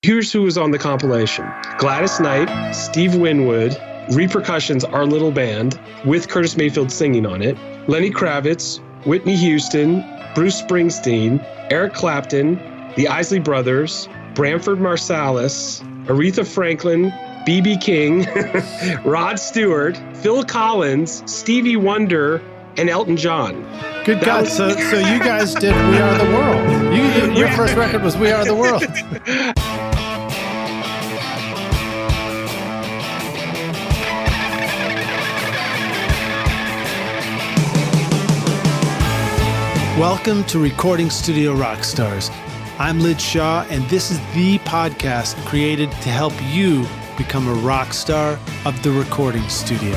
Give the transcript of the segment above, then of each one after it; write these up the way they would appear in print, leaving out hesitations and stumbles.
Here's who was on the compilation. Gladys Night, Steve Windwood, Repercussions, Our Little Band, with Curtis Mayfield singing on it, Lenny Kravitz, Whitney Houston, Bruce Springsteen, Eric Clapton, the Isley Brothers, Brnaford Masalis, Aretha Franklin, B.B. King, Rod Stewart, Phil Collins, Stevie Wonder, and Elton John. Good God. So you guys did We Are the World. Your first record was We Are the World. Welcome to Recording Studio Rockstars. I'm Lid Shaw, and this is the podcast created to help you become a rock star of the recording studio.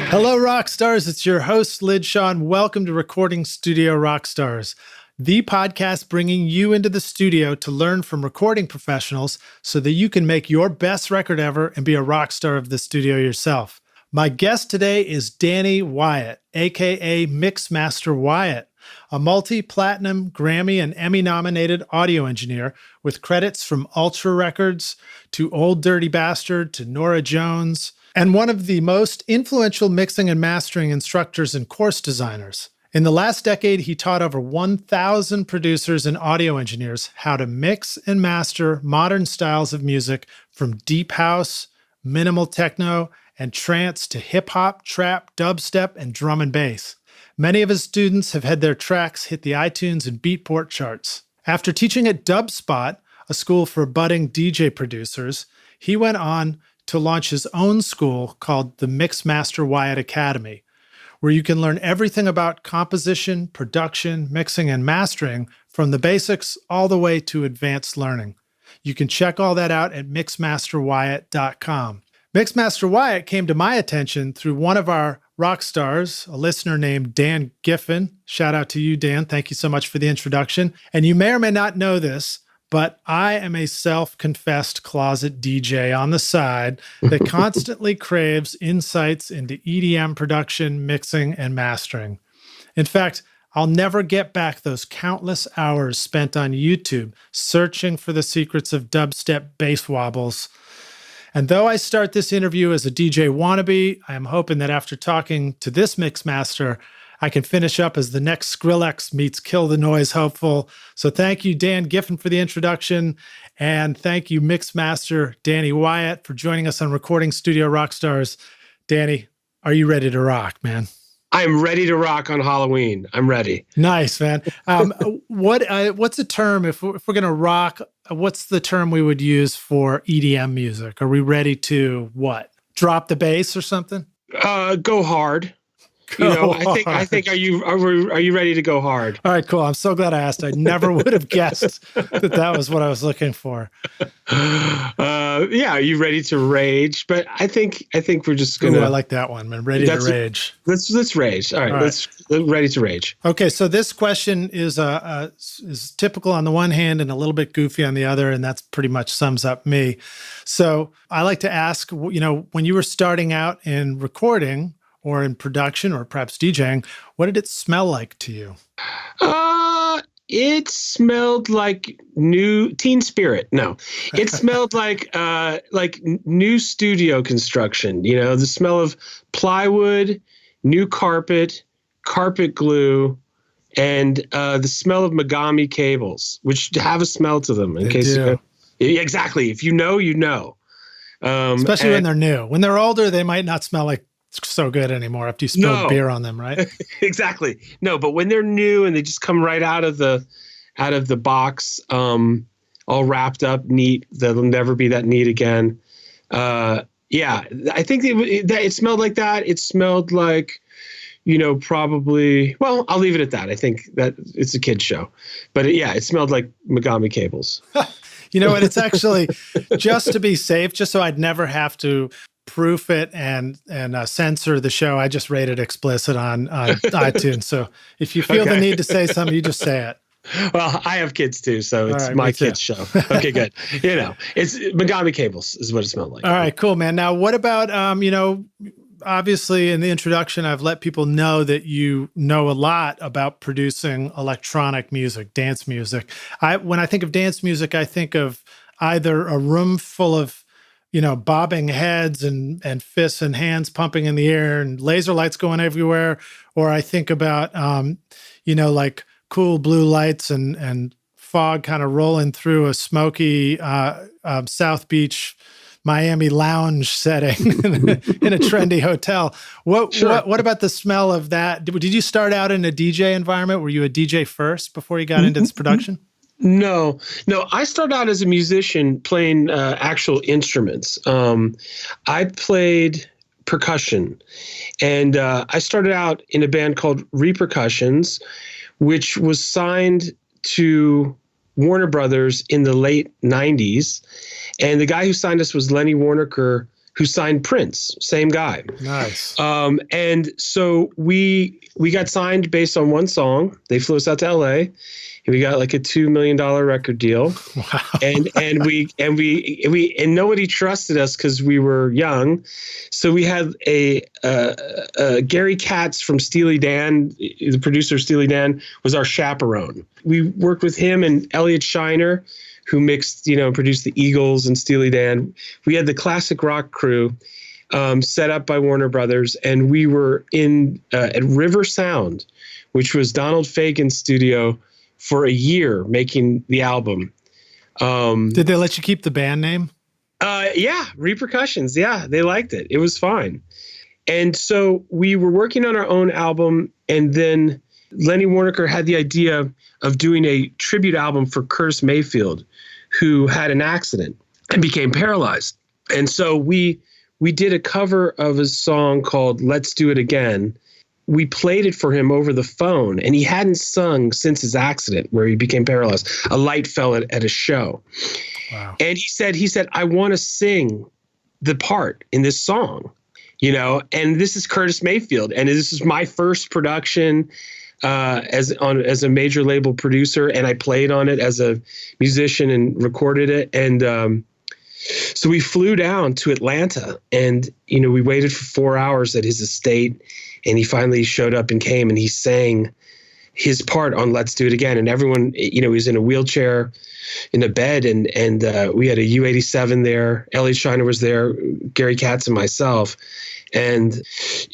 Hello, rock stars. It's your host, Lid Shaw, and welcome to Recording Studio Rockstars, the podcast bringing you into the studio to learn from recording professionals so that you can make your best record ever and be a rock star of the studio yourself. My guest today is Danny Wyatt, aka Mixmaster Wyatt, a multi-platinum, Grammy, and Emmy-nominated audio engineer with credits from Ultra Records to Old Dirty Bastard to Norah Jones, and one of the most influential mixing and mastering instructors and course designers. In the last decade, he taught over 1,000 producers and audio engineers how to mix and master modern styles of music from deep house, minimal techno, and trance to hip-hop, trap, dubstep, and drum and bass. Many of his students have had their tracks hit the iTunes and Beatport charts. After teaching at Dubspot, a school for budding DJ producers, he went on to launch his own school called the Mixmaster Wyatt Academy, where you can learn everything about composition, production, mixing, and mastering from the basics all the way to advanced learning. You can check all that out at mixmasterwyatt.com. Mixmaster Wyatt came to my attention through one of our rock stars, a listener named Dan Giffen. Shout out to you, Dan. Thank you so much for the introduction. And you may or may not know this, but I am a self-confessed closet DJ on the side that constantly craves insights into EDM production, mixing, and mastering. In fact, I'll never get back those countless hours spent on YouTube searching for the secrets of dubstep bass wobbles. And though I start this interview as a DJ wannabe, I am hoping that after talking to this Mixmaster, I can finish up as the next Skrillex meets Kill the Noise hopeful. So thank you, Dan Giffen, for the introduction. And thank you, Mixmaster Danny Wyatt, for joining us on Recording Studio Rockstars. Danny, are you ready to rock, man? I'm ready to rock on Halloween. I'm ready. Nice, man. What's a term, if we're going to rock, what's the term we would use for EDM music? Are we ready to what? Drop the bass or something? Go hard. I think are you ready to go hard? All right, cool. I'm so glad I asked. I never would have guessed that was what I was looking for. Yeah, are you ready to rage? But I think we're just gonna. Ooh, I like that one, man. Ready to rage. Let's rage. All right. Let's ready to rage. Okay, so this question is typical on the one hand and a little bit goofy on the other, and that's pretty much sums up me. So I like to ask, when you were starting out in recording or in production or perhaps DJing, what did it smell like to you? It smelled like new Teen Spirit. No, it smelled like new studio construction. The smell of plywood, new carpet glue, and the smell of Megami cables, which have a smell to them. Exactly. If you know, you know. Especially when they're new. When they're older, they might not smell like so good anymore after you spill beer on them, right? Exactly. No, but when they're new and they just come right out of the box, all wrapped up neat, they'll never be that neat again. I think it smelled like that. It smelled like, probably, well, I'll leave it at that. I think that it's a kid's show, but it smelled like Megami cables. You know what? It's actually just to be safe, just so I'd never have to proof it and censor the show. I just rated explicit on iTunes. So if you feel the need to say something, you just say it. Well, I have kids too, so it's my kids' show. Okay, good. It's Megami cables is what it smelled like. All right, cool, man. Now, what about obviously in the introduction, I've let people know that you know a lot about producing electronic music, dance music. When I think of dance music, I think of either a room full of, bobbing heads and fists and hands pumping in the air and laser lights going everywhere. Or I think about, like cool blue lights and fog kind of rolling through a smoky South Beach, Miami lounge setting in a trendy hotel. What about the smell of that? Did you start out in a DJ environment? Were you a DJ first before you got into this production? No. I started out as a musician playing actual instruments. I played percussion, and I started out in a band called Repercussions, which was signed to Warner Brothers in the late 90s. And the guy who signed us was Lenny Kravitz, who signed Prince, same guy. Nice. And so we got signed based on one song. They flew us out to LA, and we got like a $2 million record deal. Wow. And nobody trusted us because we were young. So we had a Gary Katz from Steely Dan, the producer of Steely Dan, was our chaperone. We worked with him and Elliot Shiner, who mixed, produced the Eagles and Steely Dan. We had the classic rock crew set up by Warner Brothers, and we were in at River Sound, which was Donald Fagen's studio, for a year making the album. Did they let you keep the band name? Yeah, Repercussions. Yeah, they liked it. It was fine. And so we were working on our own album, and then Lenny Kravitz had the idea of doing a tribute album for Curtis Mayfield, who had an accident and became paralyzed. And so we did a cover of his song called Let's Do It Again. We played it for him over the phone, and he hadn't sung since his accident where he became paralyzed. A light fell at a show. Wow. And he said, I want to sing the part in this song, and this is Curtis Mayfield. And this is my first production as a major label producer, and I played on it as a musician and recorded it. And so we flew down to Atlanta, and we waited for 4 hours at his estate, and he finally showed up and came, and he sang his part on Let's Do It Again. And everyone, he was in a wheelchair in a bed, and we had a U-87 there. Elliot Shiner was there, Gary Katz and myself. And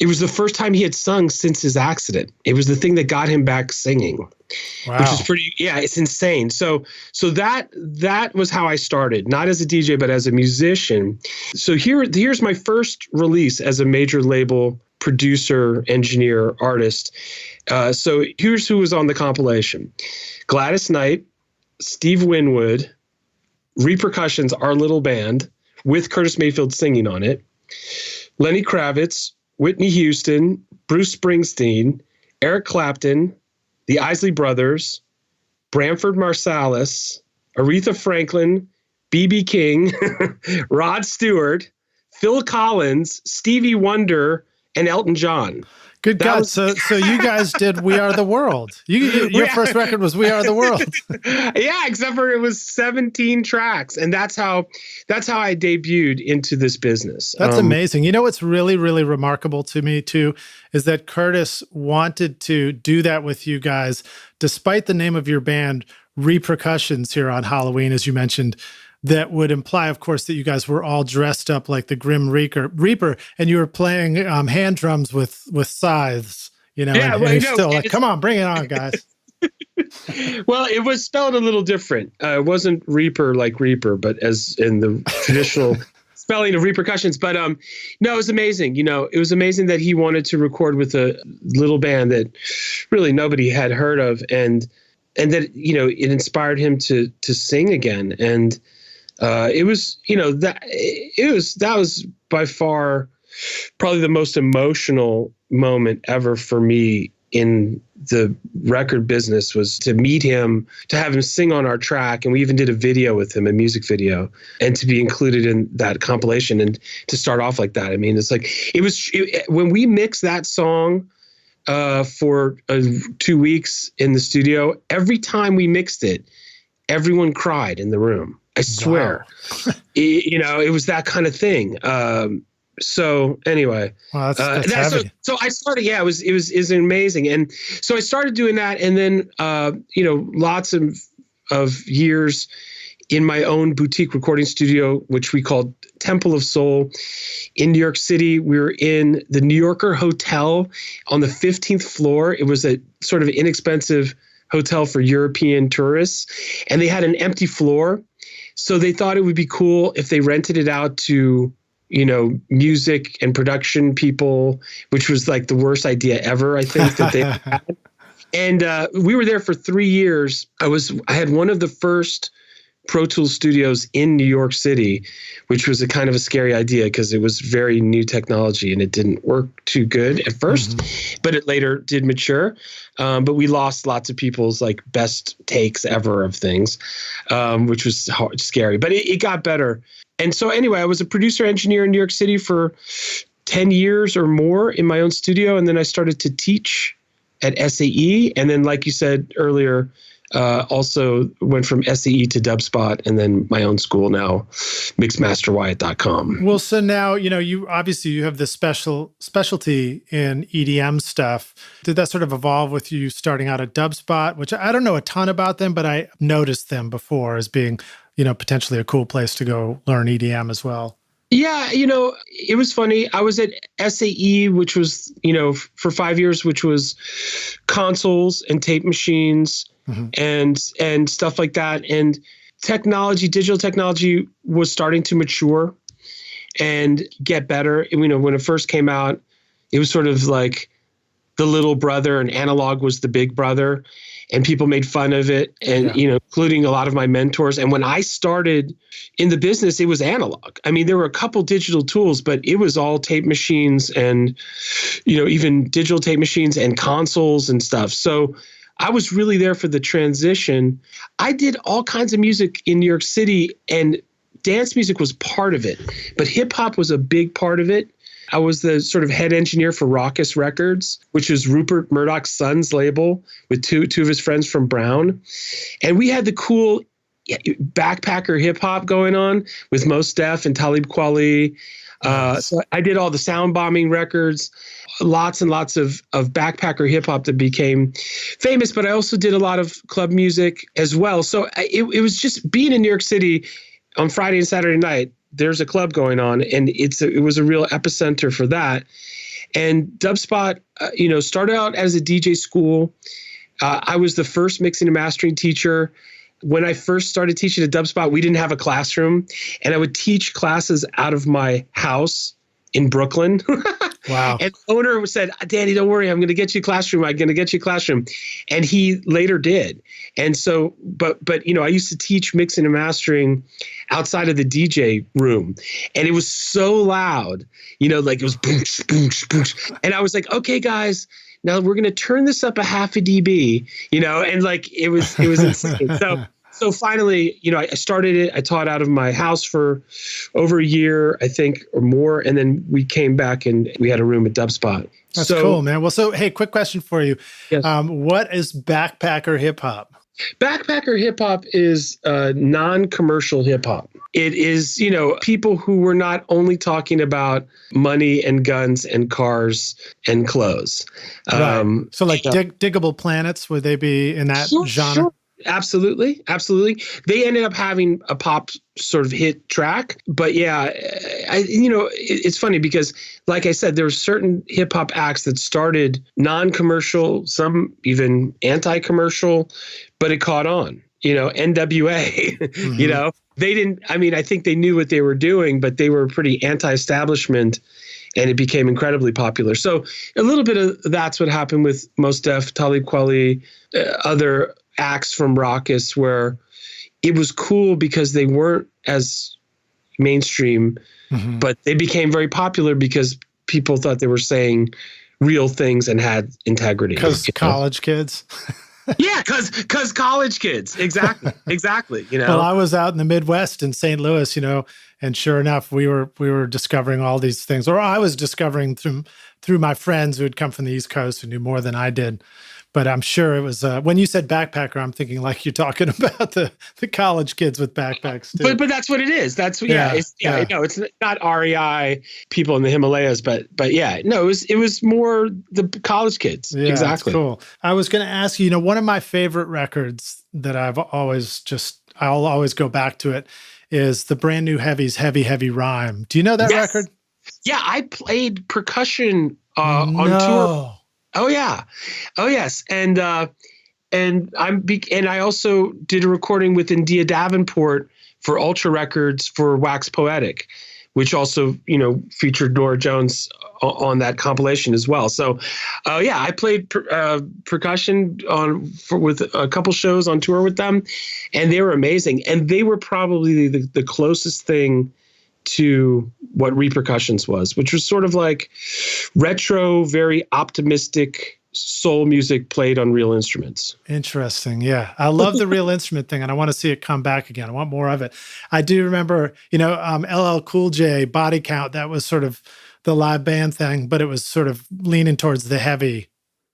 it was the first time he had sung since his accident. It was the thing that got him back singing, wow. Which is pretty, it's insane. So that was how I started, not as a DJ, but as a musician. So here's my first release as a major label producer, engineer, artist. So here's who was on the compilation: Gladys Night, Steve Windwood, Repercussions, our little band, with Curtis Mayfield singing on it, Lenny Kravitz, Whitney Houston, Bruce Springsteen, Eric Clapton, the Isley Brothers, Brnaford Masalis, Aretha Franklin, B.B. King, Rod Stewart, Phil Collins, Stevie Wonder, and Elton John. Good God. So you guys did We Are the World. Your first record was We Are the World. Yeah, except for it was 17 tracks. And that's how I debuted into this business. That's amazing. What's really, really remarkable to me too, is that Curtis wanted to do that with you guys, despite the name of your band, Repercussions, here on Halloween, as you mentioned. That would imply, of course, that you guys were all dressed up like the Grim Reaper, and you were playing hand drums with scythes, and still like, come on, bring it on, guys. Well, it was spelled a little different. It wasn't Reaper like Reaper, but as in the traditional spelling of Repercussions. But no, it was amazing. It was amazing that he wanted to record with a little band that really nobody had heard of, and that it inspired him to sing again. And it was that was by far probably the most emotional moment ever for me in the record business, was to meet him, to have him sing on our track. And we even did a video with him, a music video, and to be included in that compilation and to start off like that. I mean, it's like, when we mixed that song for 2 weeks in the studio, every time we mixed it, everyone cried in the room. I swear. Wow. It was that kind of thing. So anyway, wow, that's heavy. So I started, it was amazing. And so I started doing that. And then, lots of years in my own boutique recording studio, which we called Temple of Soul in New York City. We were in the New Yorker Hotel on the 15th floor. It was a sort of inexpensive hotel for European tourists, and they had an empty floor. So they thought it would be cool if they rented it out to, music and production people, which was like the worst idea ever, I think, that they had. And we were there for 3 years. I had one of the first Pro Tools studios in New York City, which was a kind of a scary idea because it was very new technology and it didn't work too good at first, but it later did mature. But we lost lots of people's like best takes ever of things, which was scary, but it got better. And so anyway, I was a producer engineer in New York City for 10 years or more in my own studio. And then I started to teach at SAE. And then, like you said earlier, also went from SAE to Dubspot, and then my own school now, Mixmasterwyatt.com. Well, so now, you have this specialty in EDM stuff. Did that sort of evolve with you starting out at Dubspot, which I don't know a ton about them, but I noticed them before as being, potentially a cool place to go learn EDM as well? Yeah, it was funny. I was at SAE, which was, for 5 years, which was consoles and tape machines, and stuff like that. And digital technology was starting to mature and get better. When it first came out, it was sort of like the little brother and analog was the big brother, and people made fun of it, and, including a lot of my mentors. And when I started in the business, it was analog. I mean, there were a couple digital tools, but it was all tape machines and, even digital tape machines and consoles and stuff. So I was really there for the transition. I did all kinds of music in New York City, and dance music was part of it, but hip hop was a big part of it. I was the sort of head engineer for Raucous Records, which is Rupert Murdoch's son's label with two of his friends from Brown. And we had the cool backpacker hip hop going on with Mos Def and Talib Kweli. So I did all the sound bombing records, lots and lots of backpacker hip hop that became famous, but I also did a lot of club music as well. So it was just being in New York City on Friday and Saturday night. There's a club going on, and it was a real epicenter for that. And Dubspot, started out as a DJ school. I was the first mixing and mastering teacher. When I first started teaching at Dubspot, we didn't have a classroom, and I would teach classes out of my house in Brooklyn. Wow. And the owner said, Danny, don't worry, I'm going to get you a classroom. I'm going to get you a classroom. And he later did. And so, but I used to teach mixing and mastering outside of the DJ room. And it was so loud, like it was boom, boom, boom. And I was like, okay, guys, now we're going to turn this up a half a dB, and like it was insane. So finally, I started it. I taught out of my house for over a year, I think, or more. And then we came back and we had a room at Dubspot. That's cool, man. Well, so, hey, quick question for you. Yes. What is backpacker hip hop? Backpacker hip hop is non-commercial hip hop. It is, people who were not only talking about money and guns and cars and clothes. Right. So like Diggable Planets, would they be in that genre? Sure. Absolutely. They ended up having a pop sort of hit track, but yeah, it's funny because, like I said, there were certain hip hop acts that started non-commercial, some even anti-commercial, but it caught on. NWA. They didn't. I mean, I think they knew what they were doing, but they were pretty anti-establishment, and it became incredibly popular. So a little bit of that's what happened with Mos Def, Talib Kweli, other acts from Raucous, where it was cool because they weren't as mainstream, but they became very popular because people thought they were saying real things and had integrity. Because college kids. Yeah, because college kids. Exactly. Well, I was out in the Midwest in St. Louis, and sure enough, we were discovering all these things, or I was discovering through my friends who had come from the East Coast who knew more than I did. But I'm sure it was, when you said backpacker, I'm thinking like you're talking about the college kids with backpacks too. But that's what it is. That's it's not REI people in the Himalayas, but yeah, no, it was more the college kids. Yeah, exactly. Cool. I was going to ask you, one of my favorite records that I'll always go back to it is the brand new Heavy's Heavy, Heavy Rhyme. Do you know that record? Yeah, I played percussion on tour. Oh yeah, oh yes, and I also did a recording with India Davenport for Ultra Records for Wax Poetic, which also featured Nora Jones on that compilation as well. So, I played percussion with a couple shows on tour with them, and they were amazing. And they were probably the closest thing to what Repercussions was, which was sort of like retro, very optimistic soul music played on real instruments. Interesting. Yeah. I love the real instrument thing, and I want to see it come back again. I want more of it. I do remember, LL Cool J, Body Count, that was sort of the live band thing, but it was sort of leaning towards the heavy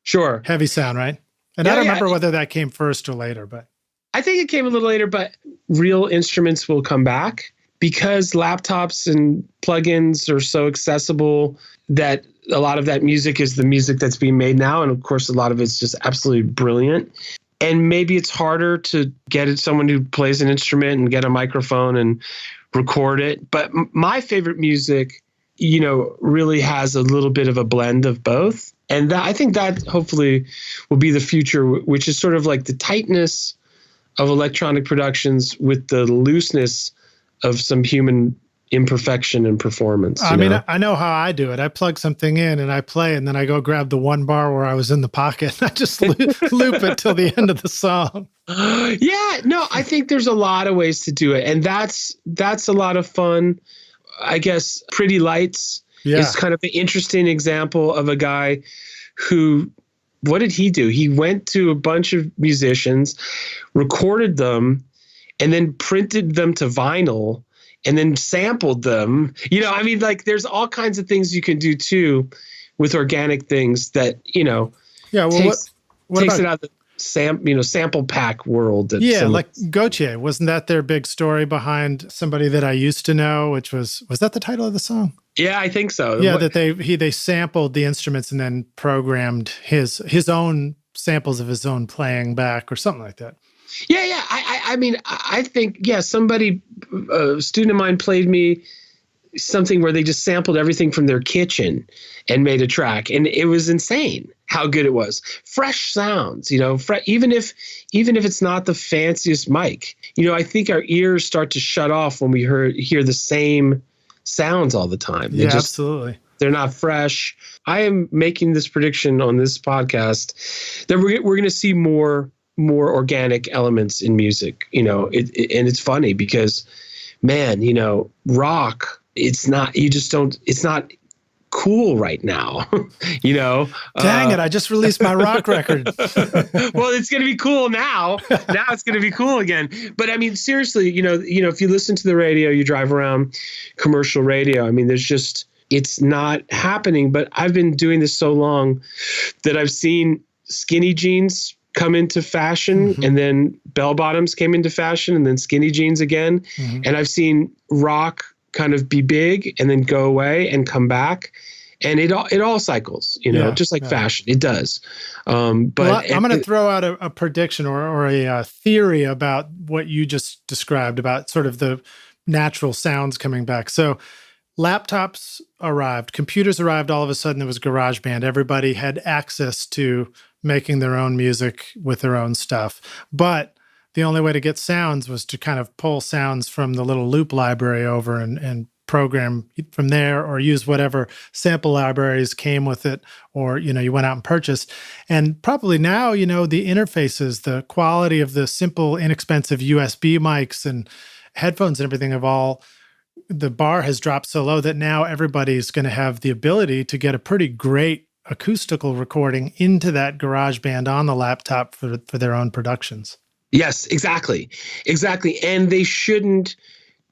sound, right? And I don't remember whether that came first or later, but I think it came a little later, but real instruments will come back because laptops and plugins are so accessible that a lot of that music is the music that's being made now. And of course, a lot of it's just absolutely brilliant. And maybe it's harder to get someone who plays an instrument and get a microphone and record it. But my favorite music, really has a little bit of a blend of both. And I think that hopefully will be the future, which is sort of like the tightness of electronic productions with the looseness of some human imperfection and performance. I mean, I know how I do it. I plug something in and I play, and then I go grab the one bar where I was in the pocket. And I just loop it till the end of the song. Yeah, no, I think there's a lot of ways to do it. And that's a lot of fun. I guess Pretty Lights is kind of an interesting example of a guy who, what did he do? He went to a bunch of musicians, recorded them, and then printed them to vinyl and then sampled them. There's all kinds of things you can do too with organic things that, takes it out of the sample pack world. Like Gautier, wasn't that their big story behind Somebody That I Used to Know, which was that the title of the song? Yeah, I think so. Yeah, that they sampled the instruments and then programmed his own samples of his own playing back or something like that. Yeah. I think, somebody, a student of mine played me something where they just sampled everything from their kitchen and made a track. And it was insane how good it was. Fresh sounds, even if it's not the fanciest mic. I think our ears start to shut off when we hear the same sounds all the time. Absolutely. They're not fresh. I am making this prediction on this podcast that we're going to see more organic elements in music, and it's funny because, man, rock, it's not cool right now, Dang it, I just released my rock record. Well, it's going to be cool now. Now it's going to be cool again. But I mean, seriously, if you listen to the radio, you drive around commercial radio, it's not happening. But I've been doing this so long that I've seen skinny jeans come into fashion, and then bell bottoms came into fashion, and then skinny jeans again. And I've seen rock kind of be big and then go away and come back, and it all cycles, just like fashion, it does. But I'm going to throw out a prediction or a theory about what you just described about sort of the natural sounds coming back. So laptops arrived, computers arrived, all of a sudden there was GarageBand. Everybody had access to making their own music with their own stuff. But the only way to get sounds was to kind of pull sounds from the little loop library over and program from there, or use whatever sample libraries came with it, or, you went out and purchased. And probably now, the interfaces, the quality of the simple, inexpensive USB mics and headphones and everything the bar has dropped so low that now everybody's going to have the ability to get a pretty great acoustical recording into that GarageBand on the laptop for their own productions. Yes, exactly. And they shouldn't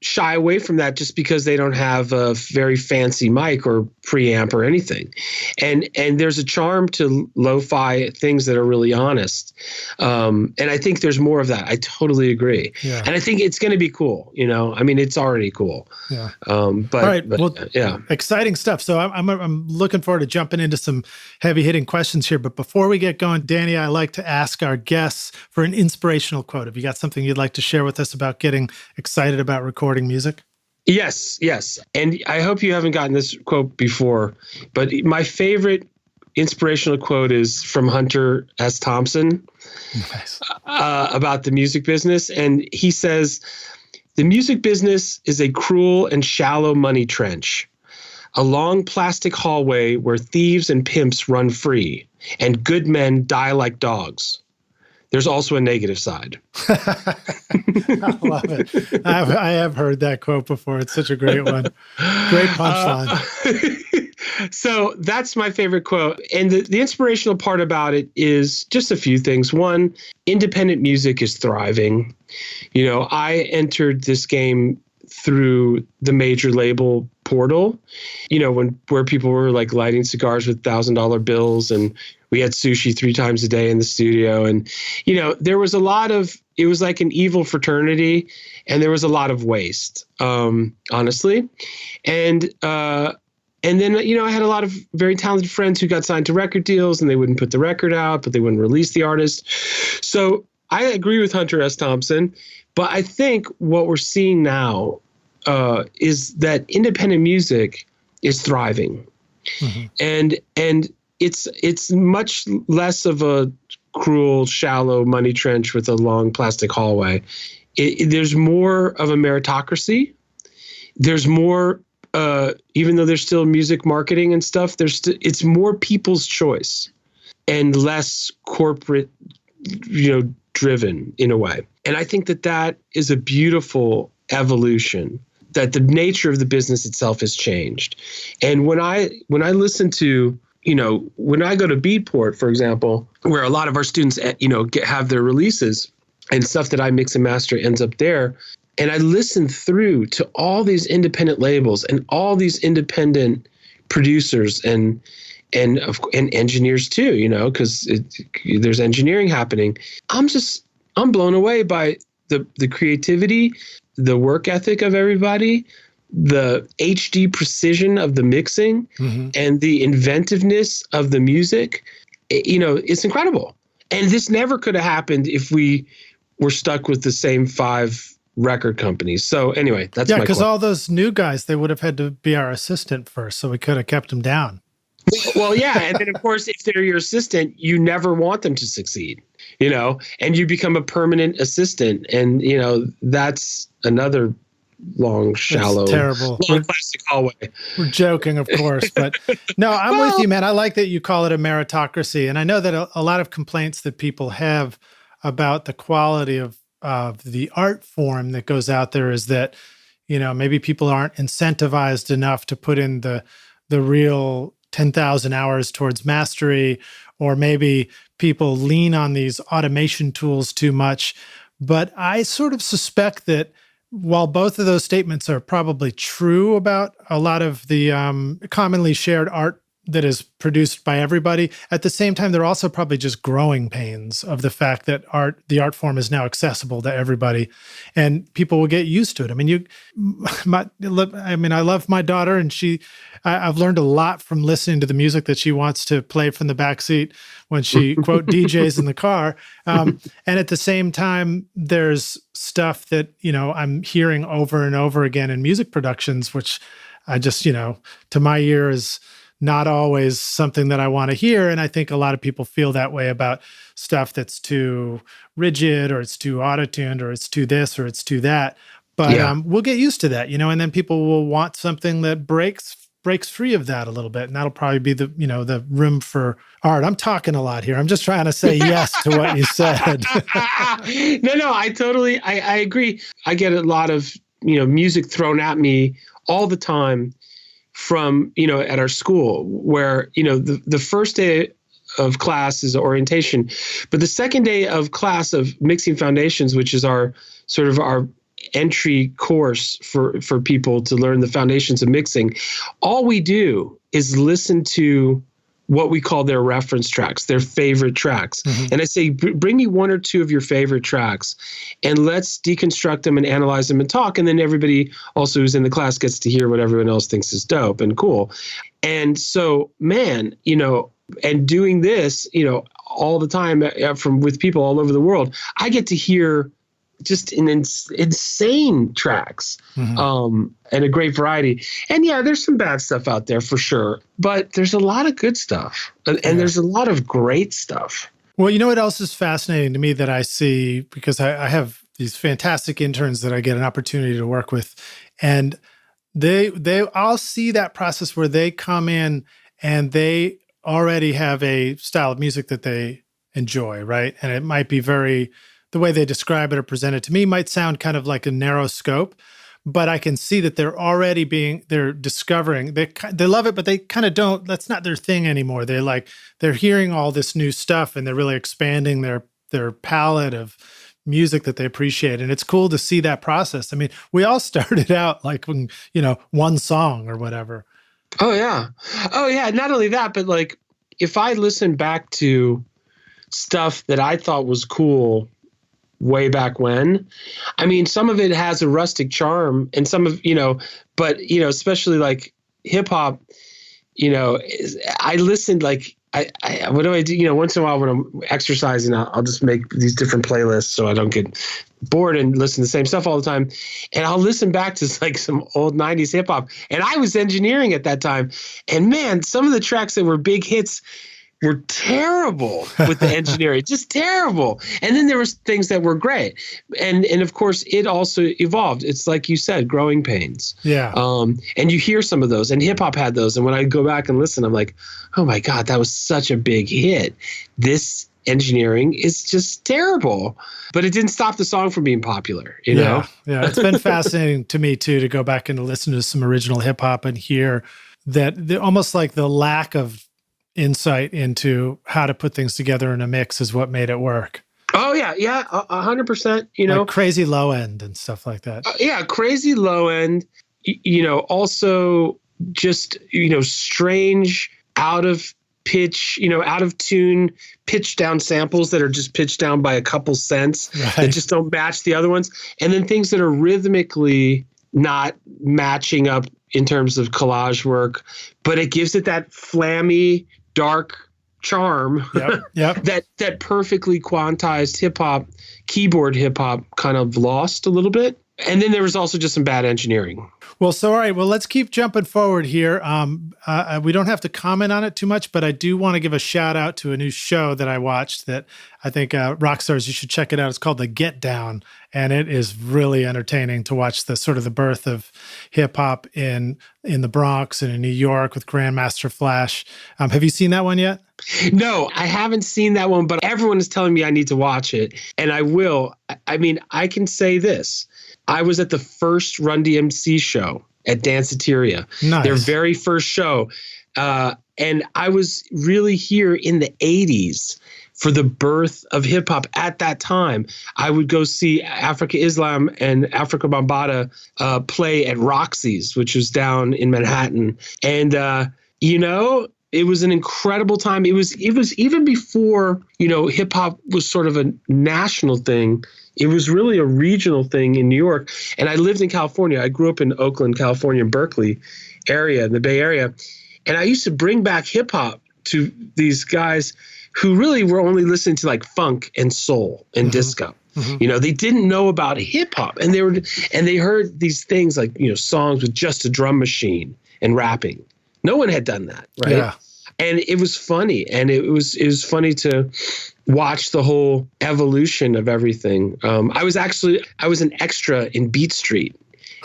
shy away from that just because they don't have a very fancy mic or preamp or anything. And there's a charm to lo-fi things that are really honest. And I think there's more of that. I totally agree. Yeah. And I think it's going to be cool. I mean, it's already cool. Yeah. All right. Well, yeah. Exciting stuff. So I'm looking forward to jumping into some heavy hitting questions here. But before we get going, Danny, I like to ask our guests for an inspirational quote. Have you got something you'd like to share with us about getting excited about recording music? Yes. And I hope you haven't gotten this quote before, but my favorite inspirational quote is from Hunter S. Thompson. Nice. About the music business. And he says, "The music business is a cruel and shallow money trench, a long plastic hallway where thieves and pimps run free and good men die like dogs. There's also a negative side." I love it. I have heard that quote before. It's such a great one. Great punchline. So that's my favorite quote. And the inspirational part about it is just a few things. One, independent music is thriving. I entered this game through the major label portal, where people were like lighting cigars with $1,000 bills, and we had sushi 3 times a day in the studio. And, there was it was like an evil fraternity, and there was a lot of waste, honestly. And then, I had a lot of very talented friends who got signed to record deals, and they wouldn't put the record out, but they wouldn't release the artist. So I agree with Hunter S. Thompson, but I think what we're seeing now is that independent music is thriving. Mm-hmm. And it's much less of a cruel, shallow money trench with a long plastic hallway. There's more of a meritocracy. There's more, even though there's still music marketing and stuff, it's more people's choice and less corporate, driven in a way. And I think that is a beautiful evolution, that the nature of the business itself has changed. And when I listen to, when I go to Beatport, for example, where a lot of our students, have their releases and stuff that I mix and master ends up there, and I listen through to all these independent labels and all these independent producers and engineers too, because there's engineering happening. I'm blown away by the creativity, the work ethic of everybody, the HD precision of the mixing, mm-hmm. and the inventiveness of the music. It's incredible. And this never could have happened if we were stuck with the same 5 record companies. So anyway, that's my because all those new guys, they would have had to be our assistant first, so we could have kept them down. Well, yeah. And then, of course, if they're your assistant, you never want them to succeed, and you become a permanent assistant. And, that's another long, shallow, terrible plastic hallway. We're joking, of course. But no, I'm with you, man. I like that you call it a meritocracy. And I know that a lot of complaints that people have about the quality of the art form that goes out there is that, maybe people aren't incentivized enough to put in the real 10,000 hours towards mastery, or maybe people lean on these automation tools too much. But I sort of suspect that while both of those statements are probably true about a lot of the commonly shared art that is produced by everybody, at the same time, they're also probably just growing pains of the fact that the art form is now accessible to everybody, and people will get used to it. I mean, I love my daughter, and I've learned a lot from listening to the music that she wants to play from the backseat when she quote DJs in the car. And at the same time, there's stuff that, I'm hearing over and over again in music productions, which I just, to my ear is not always something that I want to hear. And I think a lot of people feel that way about stuff that's too rigid, or it's too auto-tuned, or it's too this, or it's too that. But we'll get used to that, and then people will want something that breaks free of that a little bit. And that'll probably be the room for art. I'm talking a lot here. I'm just trying to say yes to what you said. No, I agree. I get a lot of, music thrown at me all the time from, at our school, where, the first day of class is orientation, but the second day of class of Mixing Foundations, which is our sort of our entry course for people to learn the foundations of mixing. All we do is listen to what we call their reference tracks, their favorite tracks. Mm-hmm. And I say, bring me one or two of your favorite tracks and let's deconstruct them and analyze them and talk. And then everybody also who's in the class gets to hear what everyone else thinks is dope and cool. And so, man, and doing this, all the time with people all over the world, I get to hear just insane tracks, mm-hmm. And a great variety. And yeah, there's some bad stuff out there for sure, but there's a lot of good stuff, and there's a lot of great stuff. Well, what else is fascinating to me that I see, because I have these fantastic interns that I get an opportunity to work with, and I'll see that process where they come in and they already have a style of music that they enjoy, right? And it might be the way they describe it or present it to me might sound kind of like a narrow scope, but I can see that they're discovering, they love it, but they kind of don't, that's not their thing anymore. They're hearing all this new stuff and they're really expanding their palette of music that they appreciate. And it's cool to see that process. I mean, we all started out like when, one song or whatever. Oh yeah. Not only that, but like if I listen back to stuff that I thought was cool way back when, I mean, some of it has a rustic charm and some of, but, especially like hip hop, I listened like, what do I do? Once in a while when I'm exercising, I'll just make these different playlists so I don't get bored and listen to the same stuff all the time. And I'll listen back to like some old 90s hip hop. And I was engineering at that time. And man, some of the tracks that were big hits were terrible with the engineering, just terrible. And then there was things that were great. And of course it also evolved. It's like you said, growing pains. Yeah. And you hear some of those, and hip hop had those. And when I go back and listen, I'm like, oh my God, that was such a big hit. This engineering is just terrible. But it didn't stop the song from being popular, know? Yeah. It's been fascinating to me too, to go back and listen to some original hip hop and hear that almost like the lack of insight into how to put things together in a mix is what made it work. Oh yeah. 100%, like crazy low end and stuff like that. Crazy low end, also just, strange out of pitch, out of tune, pitch down samples that are just pitched down by a couple cents that just don't match the other ones. And then things that are rhythmically not matching up in terms of collage work, but it gives it that flammy, dark charm that perfectly quantized hip hop, keyboard hip hop kind of lost a little bit. And then there was also just some bad engineering. Well, so all right. Well, let's keep jumping forward here. We don't have to comment on it too much, but I do want to give a shout out to a new show that I watched that I think Rockstars, you should check it out. It's called The Get Down, and it is really entertaining to watch the sort of the birth of hip hop in the Bronx and in New York with Grandmaster Flash. Have you seen that one yet? No, I haven't seen that one, but everyone is telling me I need to watch it, and I will. I mean, I can say this. I was at the first Run DMC show at Danceteria, their very first show. And I was really here in the 80s for the birth of hip hop at that time. I would go see Africa Islam and Africa Bambaataa play at Roxy's, which was down in Manhattan. And, it was an incredible time. It was even before, hip hop was sort of a national thing. It was really a regional thing in New York. And I lived in California. I grew up in Oakland, California, Berkeley area, in the Bay Area. And I used to bring back hip hop to these guys who really were only listening to like funk and soul and disco. Mm-hmm. They didn't know about hip hop, and they heard these things like, songs with just a drum machine and rapping. No one had done that, right? Yeah. And it was funny, and it was funny to watch the whole evolution of everything. I was an extra in Beat Street,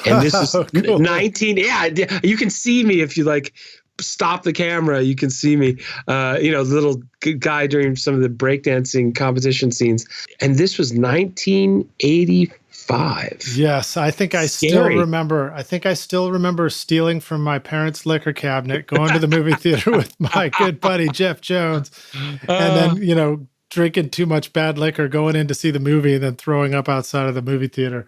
and this is cool. 19. Yeah, you can see me if you like stop the camera. You can see me, little guy during some of the breakdancing competition scenes, and this was 1985. Yes, I think I still remember stealing from my parents' liquor cabinet, going to the movie theater with my good buddy Jeff Jones, and then drinking too much bad liquor, going in to see the movie, and then throwing up outside of the movie theater.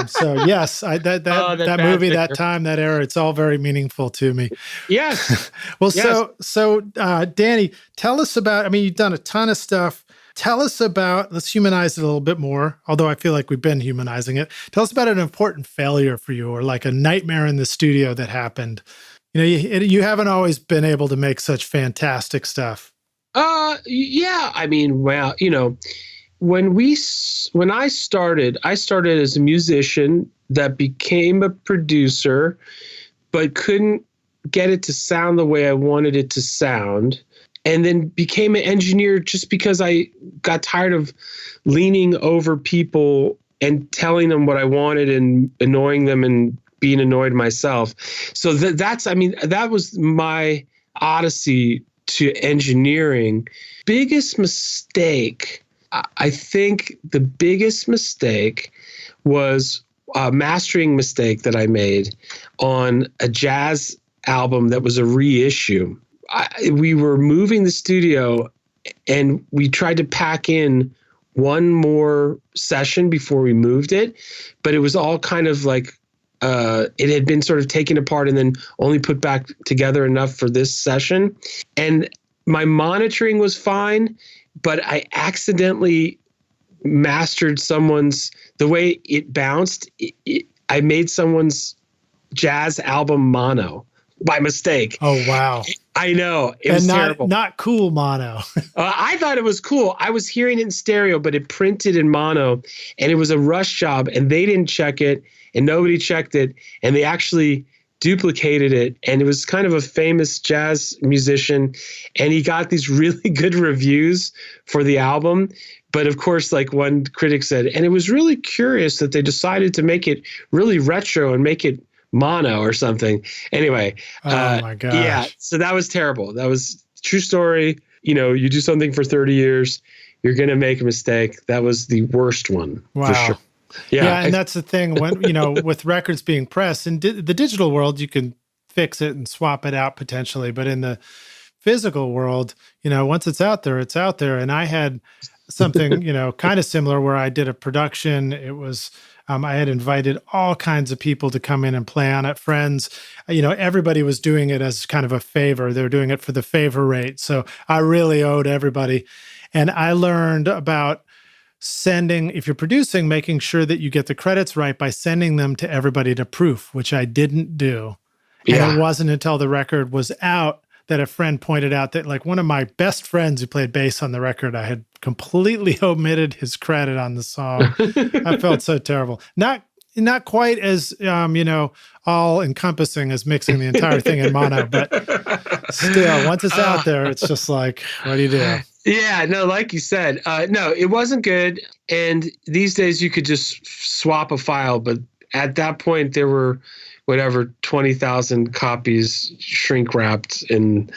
So yes, that movie, that time, that era, it's all very meaningful to me. Yes. Well, yes. So Danny, tell us about, I mean, you've done a ton of stuff. Tell us about, let's humanize it a little bit more, although I feel like we've been humanizing it. Tell us about an important failure for you, or like a nightmare in the studio that happened. You haven't always been able to make such fantastic stuff. Yeah. I mean, well, when I started as a musician that became a producer, but couldn't get it to sound the way I wanted it to sound. And then became an engineer just because I got tired of leaning over people and telling them what I wanted and annoying them and being annoyed myself. So that was my odyssey to engineering. Biggest mistake, I think the biggest mistake was a mastering mistake that I made on a jazz album that was a reissue. We were moving the studio and we tried to pack in one more session before we moved it, but it was all kind of like it had been sort of taken apart and then only put back together enough for this session. And my monitoring was fine, but I accidentally mastered the way it bounced. I made someone's jazz album mono by mistake. Oh, wow. I know. It was terrible. Not cool mono. I thought it was cool. I was hearing it in stereo, but it printed in mono, and it was a rush job, and they didn't check it, and nobody checked it, and they actually duplicated it. And it was kind of a famous jazz musician, and he got these really good reviews for the album. But of course, like one critic said, and it was really curious that they decided to make it really retro and make it mono or something. Anyway. Oh my gosh. Yeah. So that was terrible. That was true story. You do something for 30 years, you're going to make a mistake. That was the worst one. Wow. For sure. Yeah. And that's the thing when, with records being pressed in the digital world, you can fix it and swap it out potentially. But in the physical world, once it's out there, it's out there. And I had something, kind of similar where I did a production. It was, I had invited all kinds of people to come in and play on it, friends. Everybody was doing it as kind of a favor. They were doing it for the favor rate. So I really owed everybody. And I learned about if you're producing, making sure that you get the credits right by sending them to everybody to proof, which I didn't do. Yeah. And it wasn't until the record was out that a friend pointed out that, like, one of my best friends who played bass on the record, I had completely omitted his credit on the song. I felt so terrible. Not quite as, all encompassing as mixing the entire thing in mono, but still, once it's out there, it's just like, what do you do? Yeah, no, like you said, no, it wasn't good. And these days you could just swap a file, but at that point there were 20,000 copies shrink wrapped. And,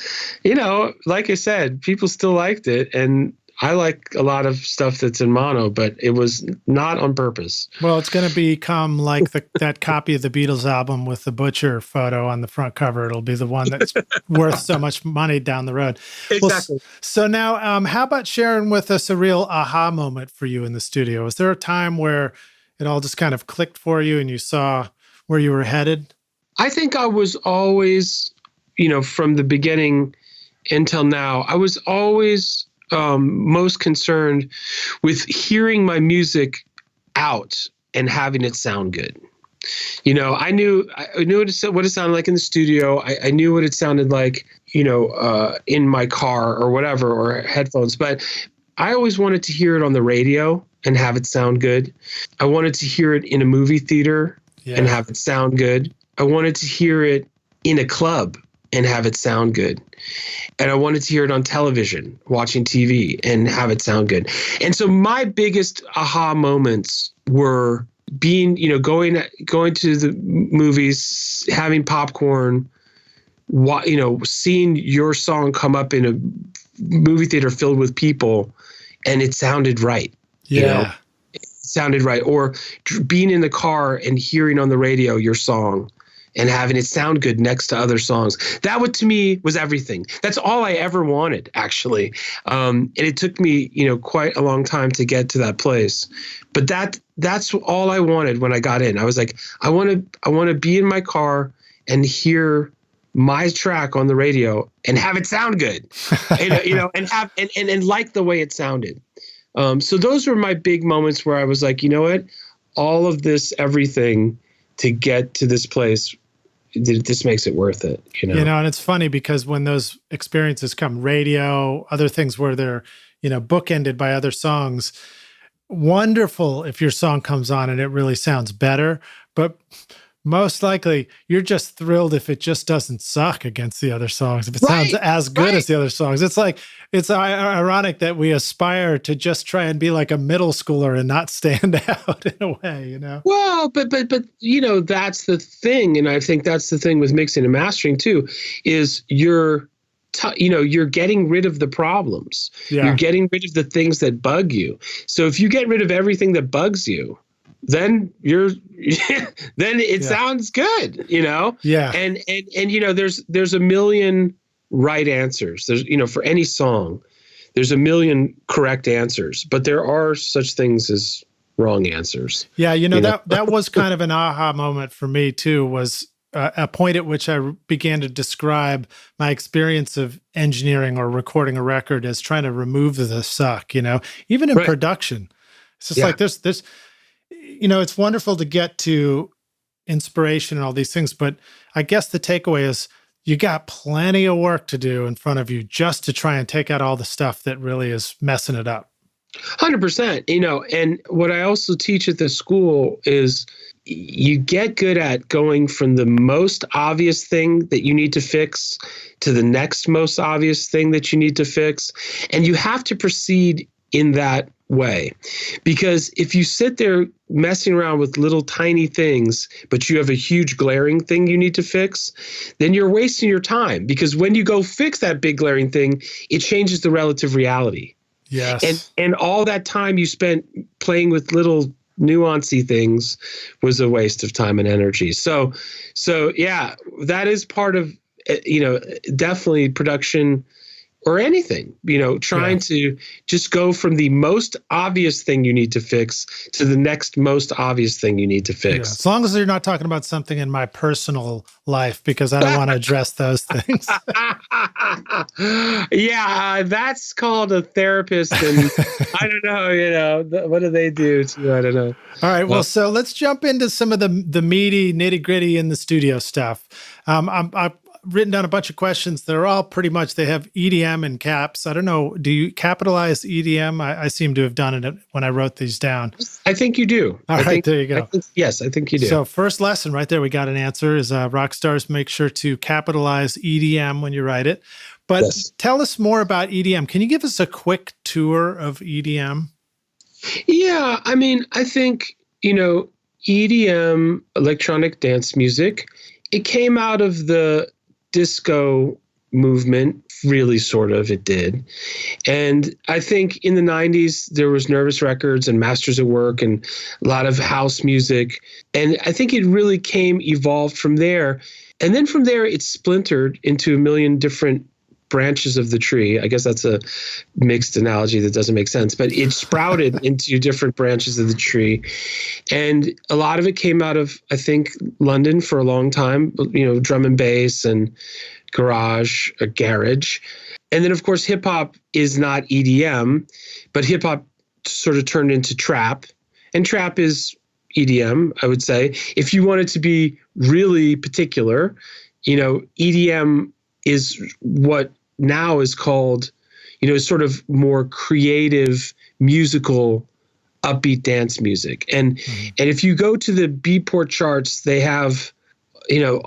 like I said, people still liked it. And I like a lot of stuff that's in mono, but it was not on purpose. Well, it's going to become like that copy of the Beatles album with the Butcher photo on the front cover. It'll be the one that's worth so much money down the road. Exactly. Well, so now, how about sharing with us a real aha moment for you in the studio? Was there a time where it all just kind of clicked for you and you saw where you were headed? I think I was always, from the beginning until now, I was always most concerned with hearing my music out and having it sound good. I knew what it sounded like in the studio. I knew what it sounded like, in my car or whatever, or headphones. But I always wanted to hear it on the radio and have it sound good. I wanted to hear it in a movie theater and have it sound good. I wanted to hear it in a club and have it sound good. And I wanted to hear it on television, watching TV, and have it sound good. And so my biggest aha moments were being, going to the movies, having popcorn, seeing your song come up in a movie theater filled with people, and it sounded right. Yeah. It sounded right. Or being in the car and hearing on the radio your song and having it sound good next to other songs. That to me was everything. That's all I ever wanted, actually. And it took me, quite a long time to get to that place. But that's all I wanted when I got in. I was like, I want to be in my car and hear my track on the radio and have it sound good, and have and like the way it sounded. So those were my big moments where I was like, you know what, all of this, everything to get to this place, this makes it worth it. And it's funny because when those experiences come, radio, other things where they're, bookended by other songs, wonderful if your song comes on and it really sounds better, but most likely you're just thrilled if it just doesn't suck against the other songs, if it sounds as good as the other songs. It's like, it's ironic that we aspire to just try and be like a middle schooler and not stand out in a way, Well, but that's the thing. And I think that's the thing with mixing and mastering too, is you're getting rid of the problems. Yeah. You're getting rid of the things that bug you. So if you get rid of everything that bugs you, then it sounds good, Yeah. And there's a million right answers. There's, for any song, there's a million correct answers, but there are such things as wrong answers. Yeah. That was kind of an aha moment for me too, was a point at which I began to describe my experience of engineering or recording a record as trying to remove the suck, even in production. It's just like there's it's wonderful to get to inspiration and all these things, but I guess the takeaway is you got plenty of work to do in front of you just to try and take out all the stuff that really is messing it up. 100%, and what I also teach at the school is you get good at going from the most obvious thing that you need to fix to the next most obvious thing that you need to fix. And you have to proceed in that way, because if you sit there messing around with little tiny things, but you have a huge glaring thing you need to fix, then you're wasting your time, because when you go fix that big glaring thing, it changes the relative reality. Yes. And all that time you spent playing with little nuancy things was a waste of time and energy. So yeah, that is part of, definitely production or anything, trying to just go from the most obvious thing you need to fix to the next most obvious thing you need to fix. Yeah. As long as you're not talking about something in my personal life, because I don't want to address those things. That's called a therapist. And I don't know, what do they do to you? I don't know. All right. Well, so let's jump into some of the meaty nitty gritty in the studio stuff. I've written down a bunch of questions. They're all pretty much, they have EDM in caps. I don't know. Do you capitalize EDM? I seem to have done it when I wrote these down. I think you do. All right, there you go. Yes, I think you do. So first lesson right there, we got an answer, is rock stars make sure to capitalize EDM when you write it. But tell us more about EDM. Can you give us a quick tour of EDM? Yeah, I think, EDM, electronic dance music, it came out of the disco movement, really, sort of, it did. And I think in the 90s, there was Nervous Records and Masters at Work and a lot of house music. And I think it really evolved from there. And then from there, it splintered into a million different branches of the tree. I guess that's a mixed analogy that doesn't make sense, but it sprouted into different branches of the tree. And a lot of it came out of, I think, London for a long time, drum and bass and garage. And then, of course, hip hop is not EDM, but hip hop sort of turned into trap, and trap is EDM, I would say. If you wanted to be really particular, EDM is what now is called, sort of more creative, musical, upbeat dance music. And if you go to the Beatport charts, they have,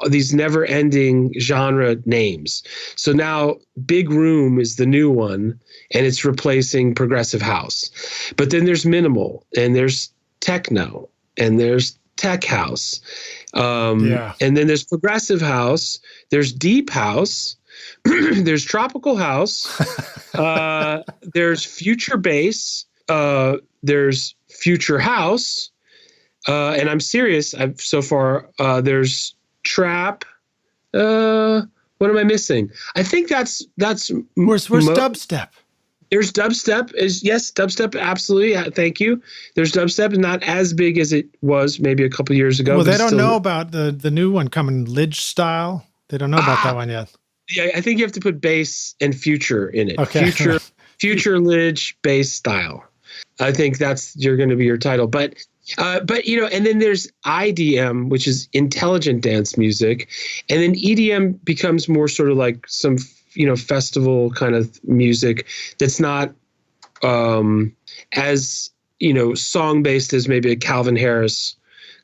these never-ending genre names. So now Big Room is the new one, and it's replacing progressive house. But then there's minimal, and there's techno, and there's tech house. And then there's progressive house, there's deep house, there's tropical house, there's future bass, there's future house, and I'm serious, so far, there's trap. What am I missing? I think that's where's dubstep? There's dubstep. Yes, dubstep, absolutely. Thank you. There's dubstep, not as big as it was maybe a couple years ago. Well, they don't know about the new one coming, Lidge style. They don't know about that one yet. Yeah, I think you have to put bass and future in it. Okay. Future Lidge bass style. I think you're going to be your title. But and then there's IDM, which is intelligent dance music, and then EDM becomes more sort of like some festival kind of music that's not as song based as maybe a Calvin Harris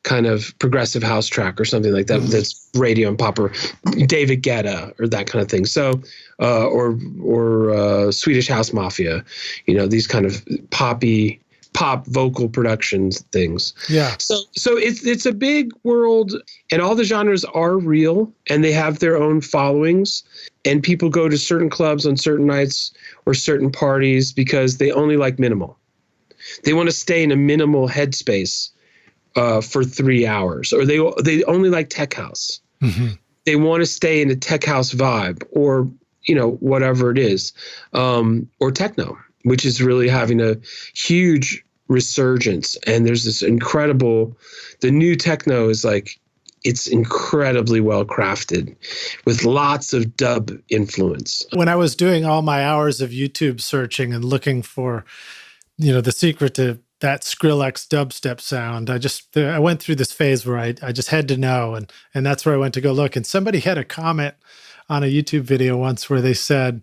kind of progressive house track or something like that. Mm-hmm. That's radio and pop, or David Guetta or that kind of thing. So or Swedish House Mafia, these kind of pop vocal productions things. Yeah. So it's a big world, and all the genres are real, and they have their own followings, and people go to certain clubs on certain nights or certain parties because they only like minimal. They want to stay in a minimal headspace for 3 hours, or they only like tech house. Mm-hmm. They want to stay in a tech house vibe, or whatever it is, or techno, which is really having a huge resurgence. And there's this the new techno is like, it's incredibly well crafted with lots of dub influence. When I was doing all my hours of YouTube searching and looking for, the secret to that Skrillex dubstep sound, I went through this phase where I just had to know. And that's where I went to go look. And somebody had a comment on a YouTube video once where they said,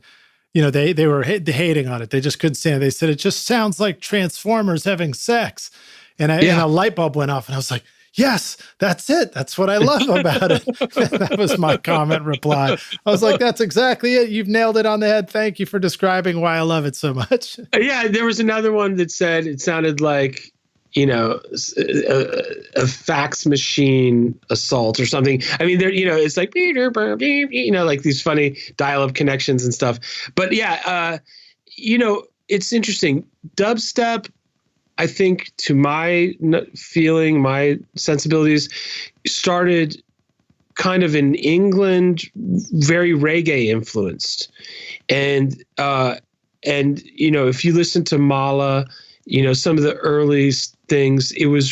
they were hating on it. They just couldn't stand it. They said, it just sounds like Transformers having sex. And a light bulb went off, and I was like, yes, that's it. That's what I love about it. That was my comment reply. I was like, that's exactly it. You've nailed it on the head. Thank you for describing why I love it so much. Yeah, there was another one that said it sounded like, a fax machine assault or something. I mean, it's like, like these funny dial-up connections and stuff. But yeah, it's interesting. Dubstep, I think, to my feeling, my sensibilities, started kind of in England, very reggae influenced. And if you listen to Mala, some of the early things, it was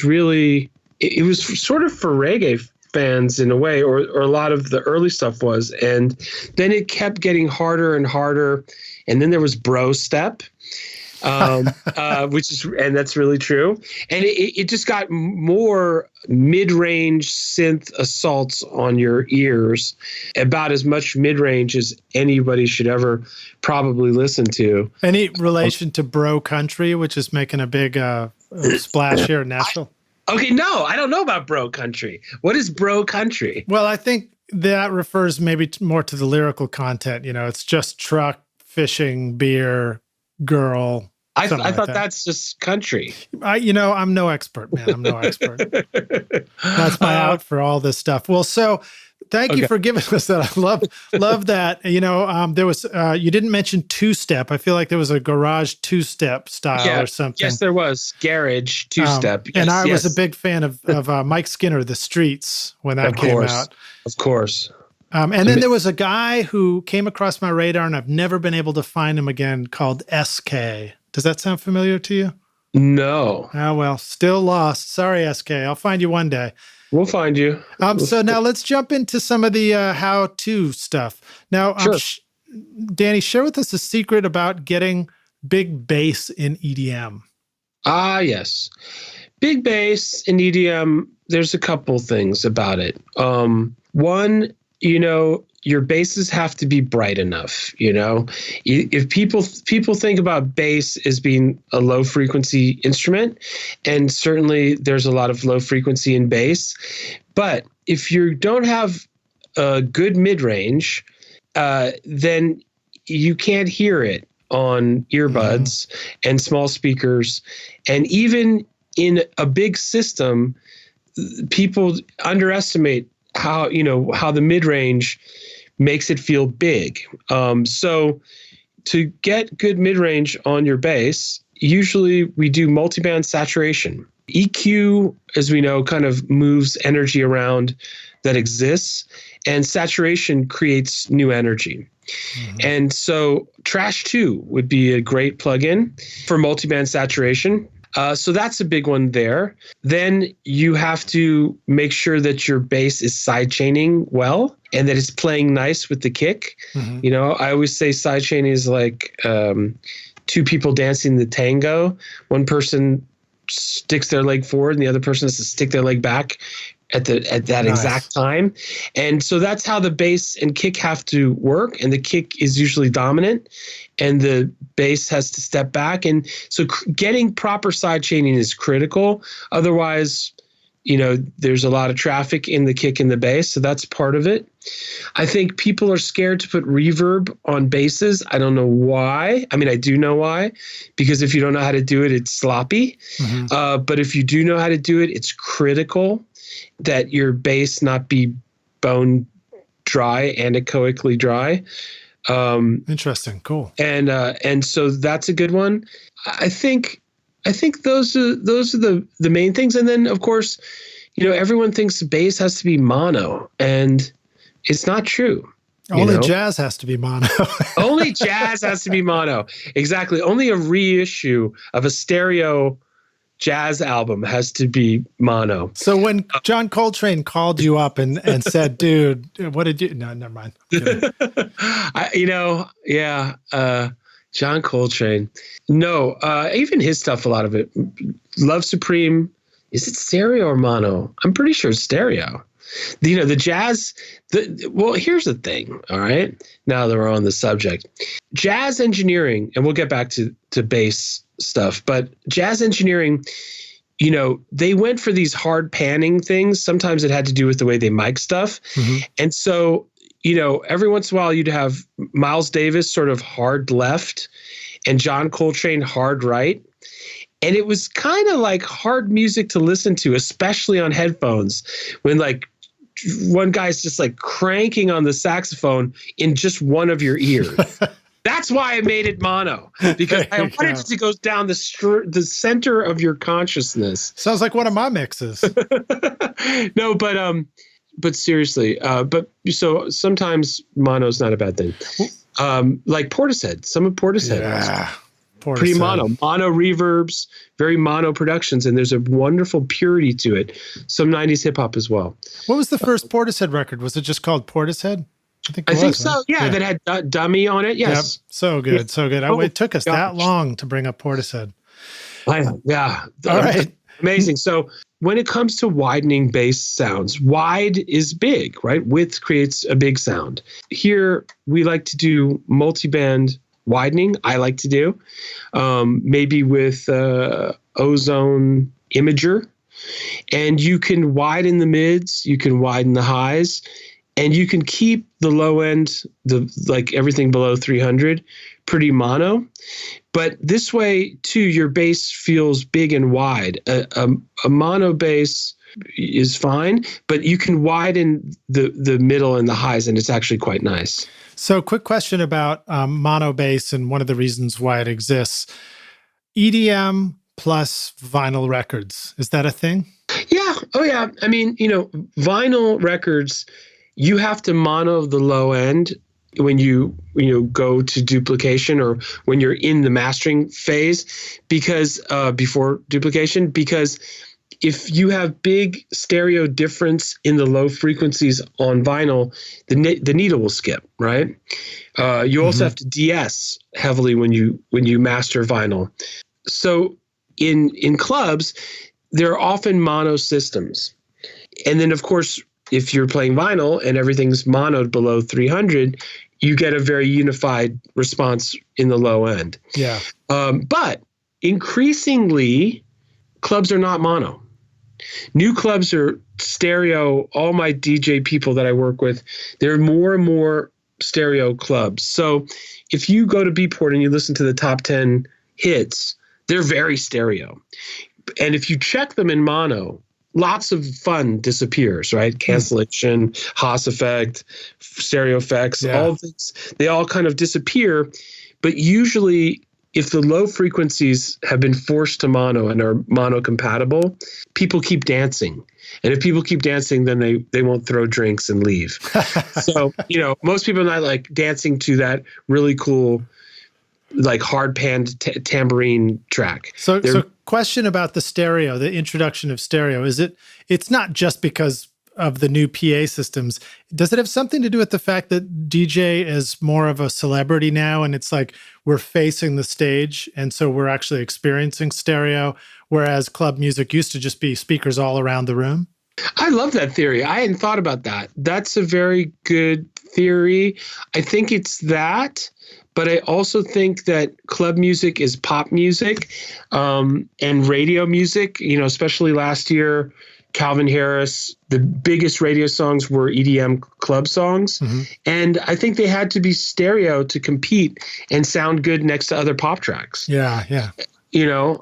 sort of for reggae fans in a way, or a lot of the early stuff was. And then it kept getting harder and harder. And then there was bro step, and that's really true. And it just got more mid-range synth assaults on your ears, about as much mid-range as anybody should ever probably listen to. Any relation to bro country, which is making a big splash here in Nashville? No, I don't know about bro country. What is bro country? Well, I think that refers maybe more to the lyrical content. It's just truck, fishing, beer, girl. I thought that's just country. I'm no expert, man. I'm no expert. That's my out for all this stuff. Well, so thank you for giving us that. I love that. There was, you didn't mention two-step. I feel like there was a garage two-step style or something. Yes, there was. Garage two-step. Yes, and I was a big fan of Mike Skinner, The Streets, when that came out. Of course. And then there was a guy who came across my radar, and I've never been able to find him again, called SK. Does that sound familiar to you? No. Oh, well, still lost. Sorry, SK. I'll find you one day. We'll find you. So now let's jump into some of the how-to stuff. Now, sure. Danny, share with us a secret about getting big bass in EDM. Yes. Big bass in EDM, there's a couple things about it. One, your basses have to be bright enough. If people think about bass as being a low frequency instrument, and certainly there's a lot of low frequency in bass, but if you don't have a good mid-range, then you can't hear it on earbuds and small speakers. And even in a big system, people underestimate how the mid-range makes it feel big. So to get good mid-range on your bass, usually we do multiband saturation. EQ, as we know, kind of moves energy around that exists, and saturation creates new energy. And so Trash 2 would be a great plugin for multiband saturation. So that's a big one there. Then you have to make sure that your bass is sidechaining well and that it's playing nice with the kick. You know, I always say sidechaining is like two people dancing the tango. One person sticks their leg forward and the other person has to stick their leg back at that exact time. And so that's how the bass and kick have to work. And the kick is usually dominant and the bass has to step back. And so getting proper side chaining is critical. Otherwise, you know, there's a lot of traffic in the kick and the bass. So that's part of it. I think people are scared to put reverb on basses. I don't know why. I mean, I do know why, because if you don't know how to do it, it's sloppy. But if you do know how to do it, it's critical that your bass not be bone dry, anechoically dry. Interesting. Cool. And so that's a good one. I think those are the main things. And then of course, you know, everyone thinks bass has to be mono, and it's not true. Only jazz has to be mono. Only jazz has to be mono. Exactly. Only a reissue of a stereo jazz album has to be mono. So when John Coltrane called you up and said, dude, what did you, no, never mind. John Coltrane. No, even his stuff, a lot of it. Love Supreme. Is it stereo or mono? I'm pretty sure it's stereo. You know, the jazz, well, here's the thing, all right? Now that we're on the subject. Jazz engineering, and we'll get back to bass stuff, but jazz engineering, you know, they went for these hard panning things. Sometimes it had to do with the way they mic stuff. And so, you know, every once in a while you'd have Miles Davis sort of hard left and John Coltrane hard right. And it was kind of like hard music to listen to, especially on headphones, when like one guy's just like cranking on the saxophone in just one of your ears. That's why I made it mono, because I wanted it to go down the center of your consciousness. Sounds like one of my mixes. No, but seriously, but so sometimes mono is not a bad thing. Like Portishead, some of Portishead. Yeah. Pretty mono reverbs, very mono productions, and there's a wonderful purity to it. Some 90s hip hop as well. What was the first Portishead record? Was it just called Portishead? I think so. Yeah, that had Dummy on it. Yes. Yep. So good. Yeah. So good. It took us that long to bring up Portishead. Yeah. All right. Amazing. So when it comes to widening bass sounds, wide is big, right? Width creates a big sound. Here, we like to do multiband widening. I like to do maybe with ozone imager, and you can widen the mids, you can widen the highs, and you can keep the low end, like everything below 300, pretty mono. But this way too, your bass feels big and wide. A mono bass is fine, but you can widen the middle and the highs, and it's actually quite nice. So quick question about mono bass and one of the reasons why it exists. EDM plus vinyl records. Is that a thing? Yeah. Oh, yeah. I mean, you know, vinyl records, you have to mono the low end when you go to duplication or when you're in the mastering phase, because before duplication, because if you have big stereo difference in the low frequencies on vinyl, the needle will skip, right? You also have to DS heavily when you master vinyl. So in clubs, there are often mono systems. And then, of course, if you're playing vinyl and everything's monoed below 300, you get a very unified response in the low end. Yeah. But increasingly, clubs are not mono. New clubs are stereo. All my DJ people that I work with, there are more and more stereo clubs. So if you go to Beatport and you listen to the top 10 hits, they're very stereo. And if you check them in mono, lots of fun disappears, right? Cancellation, Haas effect, stereo effects, all things, they all kind of disappear. But usually if the low frequencies have been forced to mono and are mono compatible, people keep dancing. And if people keep dancing, then they won't throw drinks and leave. So, most people are not like dancing to that really cool, like hard panned tambourine track. So question about the stereo, the introduction of stereo, it's not just because of the new PA systems. Does it have something to do with the fact that DJ is more of a celebrity now, and it's like we're facing the stage, and so we're actually experiencing stereo, whereas club music used to just be speakers all around the room? I love that theory. I hadn't thought about that. That's a very good theory. I think it's that, but I also think that club music is pop music, and radio music, especially last year, Calvin Harris, the biggest radio songs were EDM club songs. Mm-hmm. And I think they had to be stereo to compete and sound good next to other pop tracks. Yeah. Plus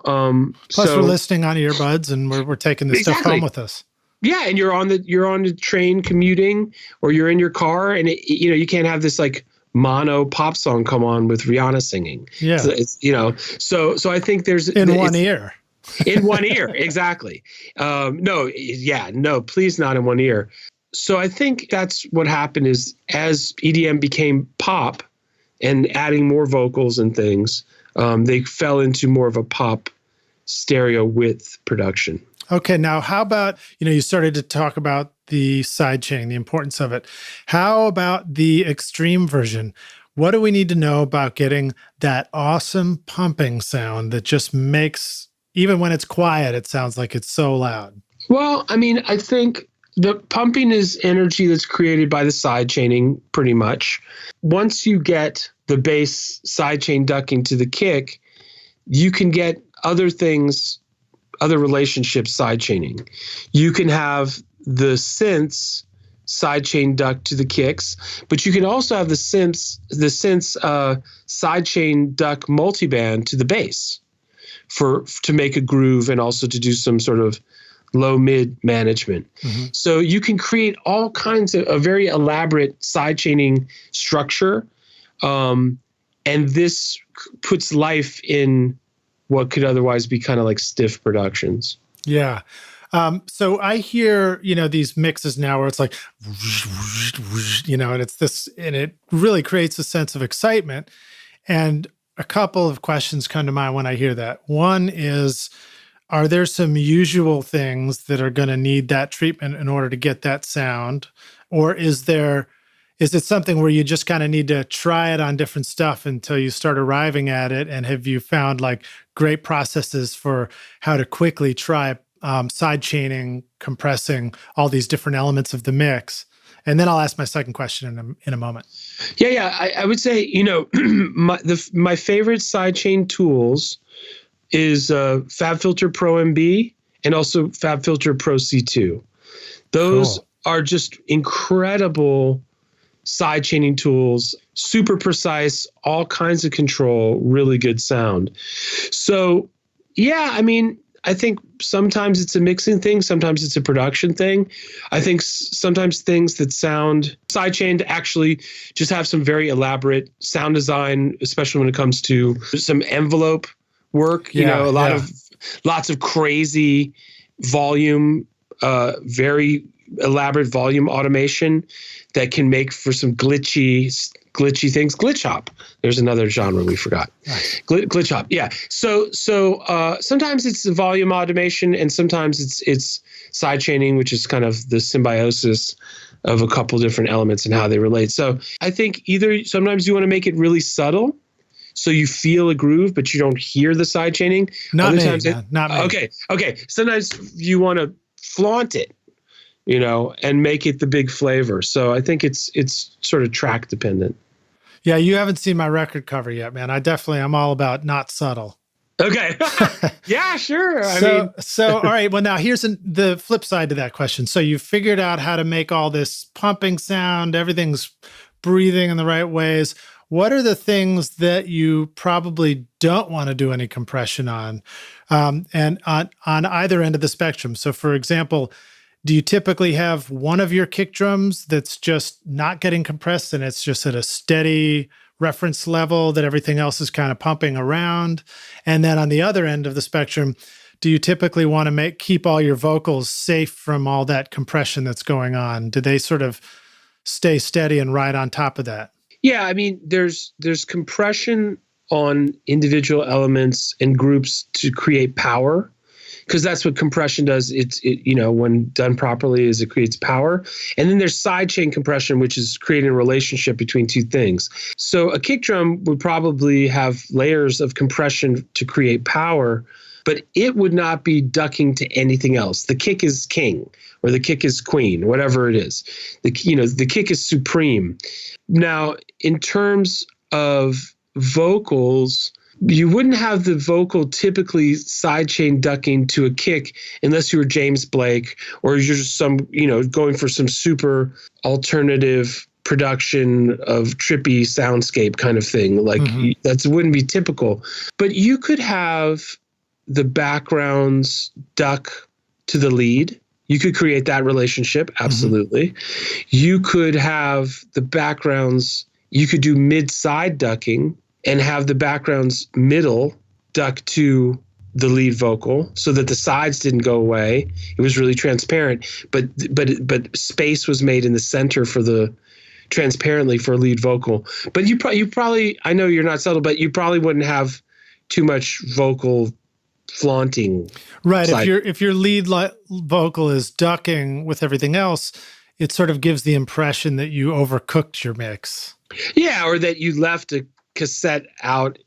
we're listening on earbuds and we're taking this stuff home with us. Yeah. And you're on the train commuting, or you're in your car, and you can't have this like mono pop song come on with Rihanna singing. Yeah. So, so I think there's in one ear. In one ear, exactly. No, please not in one ear. So I think that's what happened is as EDM became pop and adding more vocals and things, they fell into more of a pop stereo width production. Okay, now how about, you started to talk about the sidechain, the importance of it. How about the extreme version? What do we need to know about getting that awesome pumping sound that just makes, even when it's quiet, it sounds like it's so loud? Well, I think the pumping is energy that's created by the sidechaining pretty much. Once you get the bass sidechain ducking to the kick, you can get other things, other relationships sidechaining. You can have the synths sidechain duck to the kicks, but you can also have the synths sidechain duck multiband to the bass to make a groove and also to do some sort of low mid management. Mm-hmm. So you can create all kinds of a very elaborate sidechaining structure, and this puts life in what could otherwise be kind of like stiff productions. Yeah. So I hear, these mixes now where it's like, and it's this, and it really creates a sense of excitement. And a couple of questions come to mind when I hear that. One is, are there some usual things that are going to need that treatment in order to get that sound? Or is it something where you just kind of need to try it on different stuff until you start arriving at it? And have you found like great processes for how to quickly try side chaining, compressing all these different elements of the mix? And then I'll ask my second question in a moment. Yeah. I would say, my favorite sidechain tools is FabFilter Pro MB and also FabFilter Pro C2. Those are just incredible sidechaining tools, super precise, all kinds of control, really good sound. So, yeah, I think sometimes it's a mixing thing, sometimes it's a production thing. I think sometimes things that sound sidechained actually just have some very elaborate sound design, especially when it comes to some envelope work. Lots of crazy volume, very elaborate volume automation that can make for some glitchy things. Glitch hop. There's another genre we forgot. Nice. Glitch hop. Yeah. So sometimes it's the volume automation, and sometimes it's sidechaining, which is kind of the symbiosis of a couple different elements and how they relate. So I think either sometimes you want to make it really subtle, so you feel a groove, but you don't hear the sidechaining. Not me. Okay. Sometimes you want to flaunt it, and make it the big flavor. So I think it's sort of track dependent. Yeah, you haven't seen my record cover yet, man. I'm all about not subtle. Okay. Yeah, sure. So all right. Well, now here's the flip side to that question. So you figured out how to make all this pumping sound, everything's breathing in the right ways. What are the things that you probably don't want to do any compression on? And on either end of the spectrum. So for example, do you typically have one of your kick drums that's just not getting compressed and it's just at a steady reference level that everything else is kind of pumping around? And then on the other end of the spectrum, do you typically want to keep all your vocals safe from all that compression that's going on? Do they sort of stay steady and ride on top of that? Yeah, I mean, there's compression on individual elements and groups to create power, because that's what compression does. When done properly, is it creates power. And then there's sidechain compression, which is creating a relationship between two things. So a kick drum would probably have layers of compression to create power, but it would not be ducking to anything else. The kick is king, or the kick is queen, whatever it is. The kick is supreme. Now, in terms of vocals, you wouldn't have the vocal typically sidechain ducking to a kick unless you were James Blake, or you're just going for some super alternative production of trippy soundscape kind of thing. Like that wouldn't be typical. But you could have the backgrounds duck to the lead. You could create that relationship. Absolutely. You could have the backgrounds, you could do mid-side ducking and have the background's middle duck to the lead vocal so that the sides didn't go away. It was really transparent, but space was made in the center transparently for a lead vocal. But you probably, I know you're not subtle, but you probably wouldn't have too much vocal flaunting. Right. If your lead vocal is ducking with everything else, it sort of gives the impression that you overcooked your mix. Yeah, or that you left a cassette out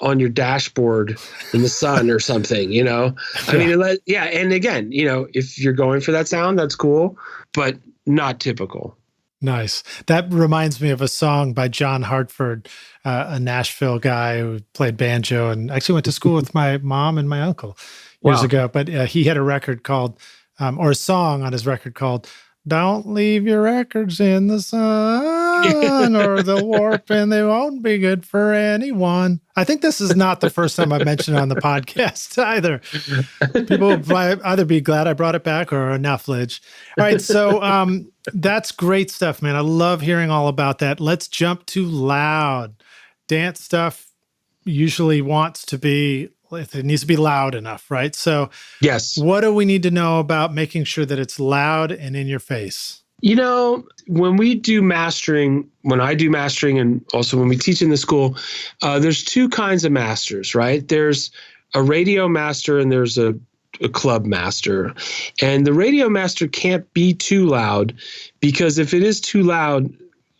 on your dashboard in the sun or something, I mean, yeah. And again, if you're going for that sound, that's cool, but not typical. Nice. That reminds me of a song by John Hartford, a Nashville guy who played banjo and actually went to school with my mom and my uncle years ago. But he had a record called, or a song on his record called, "Don't leave your records in the sun or they'll warp and they won't be good for anyone." I think this is not the first time I've mentioned it on the podcast either. People will either be glad I brought it back or enough, Lidge. All right, so that's great stuff, man. I love hearing all about that. Let's jump to loud. Dance stuff usually it needs to be loud enough, right? So yes. What do we need to know about making sure that it's loud and in your face? When we do mastering, when I do mastering, and also when we teach in the school, there's two kinds of masters, right? There's a radio master and there's a club master. And the radio master can't be too loud, because if it is too loud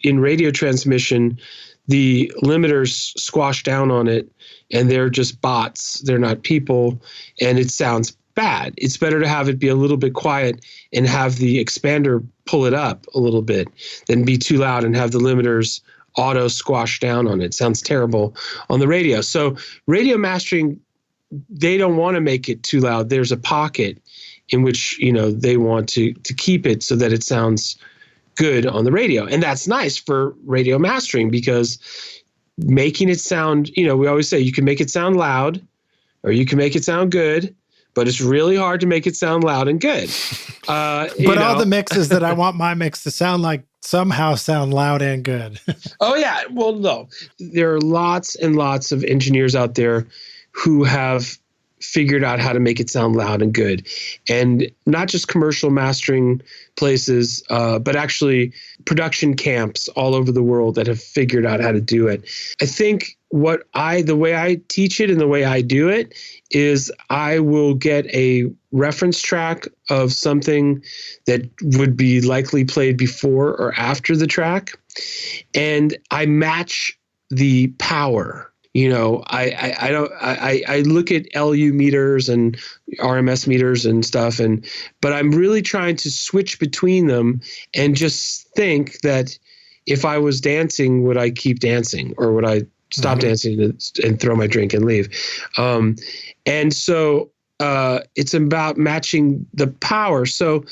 in radio transmission, the limiters squash down on it and they're just bots. They're not people, and it sounds bad. It's better to have it be a little bit quiet and have the expander pull it up a little bit than be too loud and have the limiters auto squash down on it. It sounds terrible on the radio. So radio mastering, they don't want to make it too loud. There's a pocket in which, they want to keep it so that it sounds good on the radio. And that's nice for radio mastering, because making it sound, we always say you can make it sound loud or you can make it sound good, but it's really hard to make it sound loud and good. But all the mixes that I want my mix to sound like somehow sound loud and good. Oh, yeah. Well, no. There are lots and lots of engineers out there who have figured out how to make it sound loud and good. And not just commercial mastering places, but actually production camps all over the world that have figured out how to do it. I think the way I teach it and the way I do it is I will get a reference track of something that would be likely played before or after the track, and I match the power. I look at LU meters and RMS meters and stuff, but I'm really trying to switch between them and just think that if I was dancing, would I keep dancing, or would I stop dancing and throw my drink and leave? And so it's about matching the power. So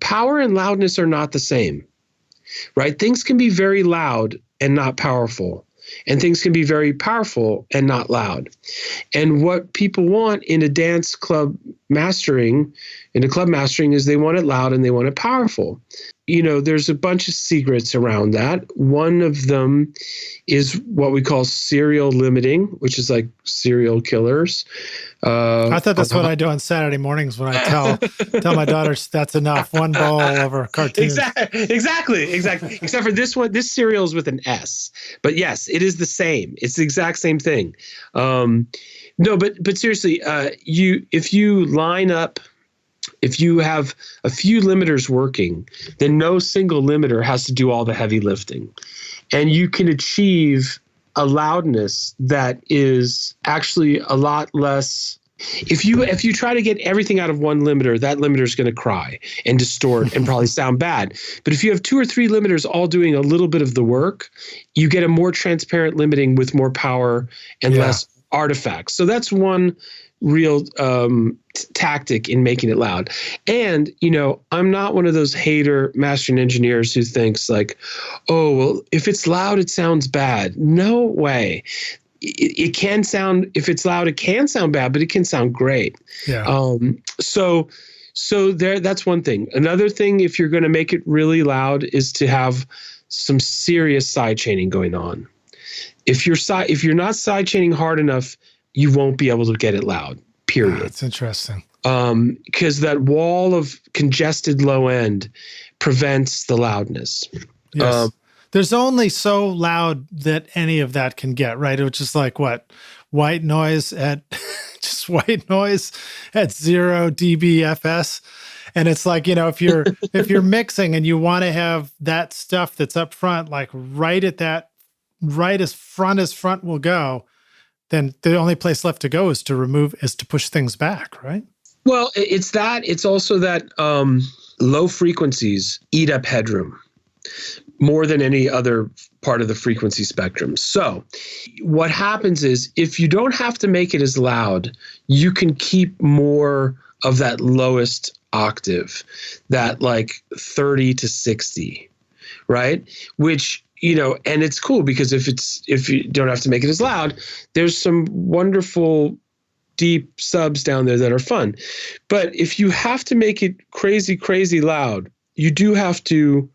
power and loudness are not the same, right? Things can be very loud and not powerful. And things can be very powerful and not loud. And what people want in a dance club mastering, into club mastering, is they want it loud and they want it powerful. There's a bunch of secrets around that. One of them is what we call serial limiting, which is like serial killers. I thought that's what I do on Saturday mornings when I tell my daughters that's enough. One bowl over cartoons. Exactly. Except for this one, this cereal is with an S. But yes, it is the same. It's the exact same thing. No, but seriously, if you have a few limiters working, then no single limiter has to do all the heavy lifting. And you can achieve a loudness that is actually a lot less. If you try to get everything out of one limiter, that limiter is going to cry and distort and probably sound bad. But if you have 2 or 3 limiters all doing a little bit of the work, you get a more transparent limiting with more power and less artifacts. So that's one real tactic in making it loud. And, I'm not one of those hater mastering engineers who thinks like, oh, well, if it's loud, it sounds bad. No way. It can sound, if it's loud, it can sound bad, but it can sound great. Yeah. So that's one thing. Another thing, if you're going to make it really loud, is to have some serious side chaining going on. If you're not side chaining hard enough, you won't be able to get it loud, period. That's interesting. Because that wall of congested low end prevents the loudness. Yes. There's only so loud that any of that can get, right? Which is like what? White noise at 0 dBFS. And it's like, if you're mixing and you want to have that stuff that's up front, like right as front will go, then the only place left to go is to push things back, right? Well, it's also that low frequencies eat up headroom more than any other part of the frequency spectrum. So what happens is, if you don't have to make it as loud, you can keep more of that lowest octave, that like 30 to 60, right? Which, and it's cool because if you don't have to make it as loud, there's some wonderful deep subs down there that are fun. But if you have to make it crazy, crazy loud, you do have to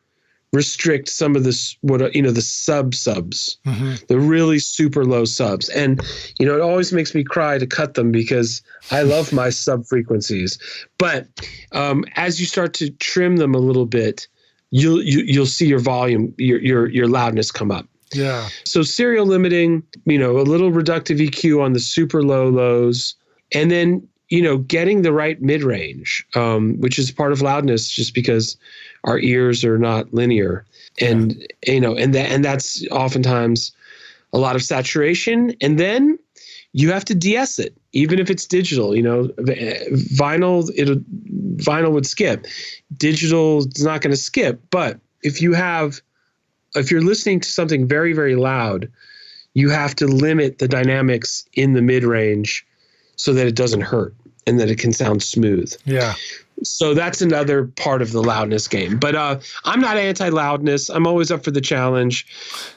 restrict some of this, the subs, the really super low subs. And, it always makes me cry to cut them because I love my sub frequencies. But as you start to trim them a little bit, you'll see your volume, your loudness come up. Yeah. So serial limiting, a little reductive EQ on the super low lows, and then, getting the right mid-range, which is part of loudness, just because our ears are not linear. And, and that's oftentimes a lot of saturation. And then you have to de-ess it, even if it's digital. Vinyl would skip. Digital is not going to skip. But if you're listening to something very, very loud, you have to limit the dynamics in the mid-range so that it doesn't hurt and that it can sound smooth. Yeah. So that's another part of the loudness game. But I'm not anti-loudness. I'm always up for the challenge.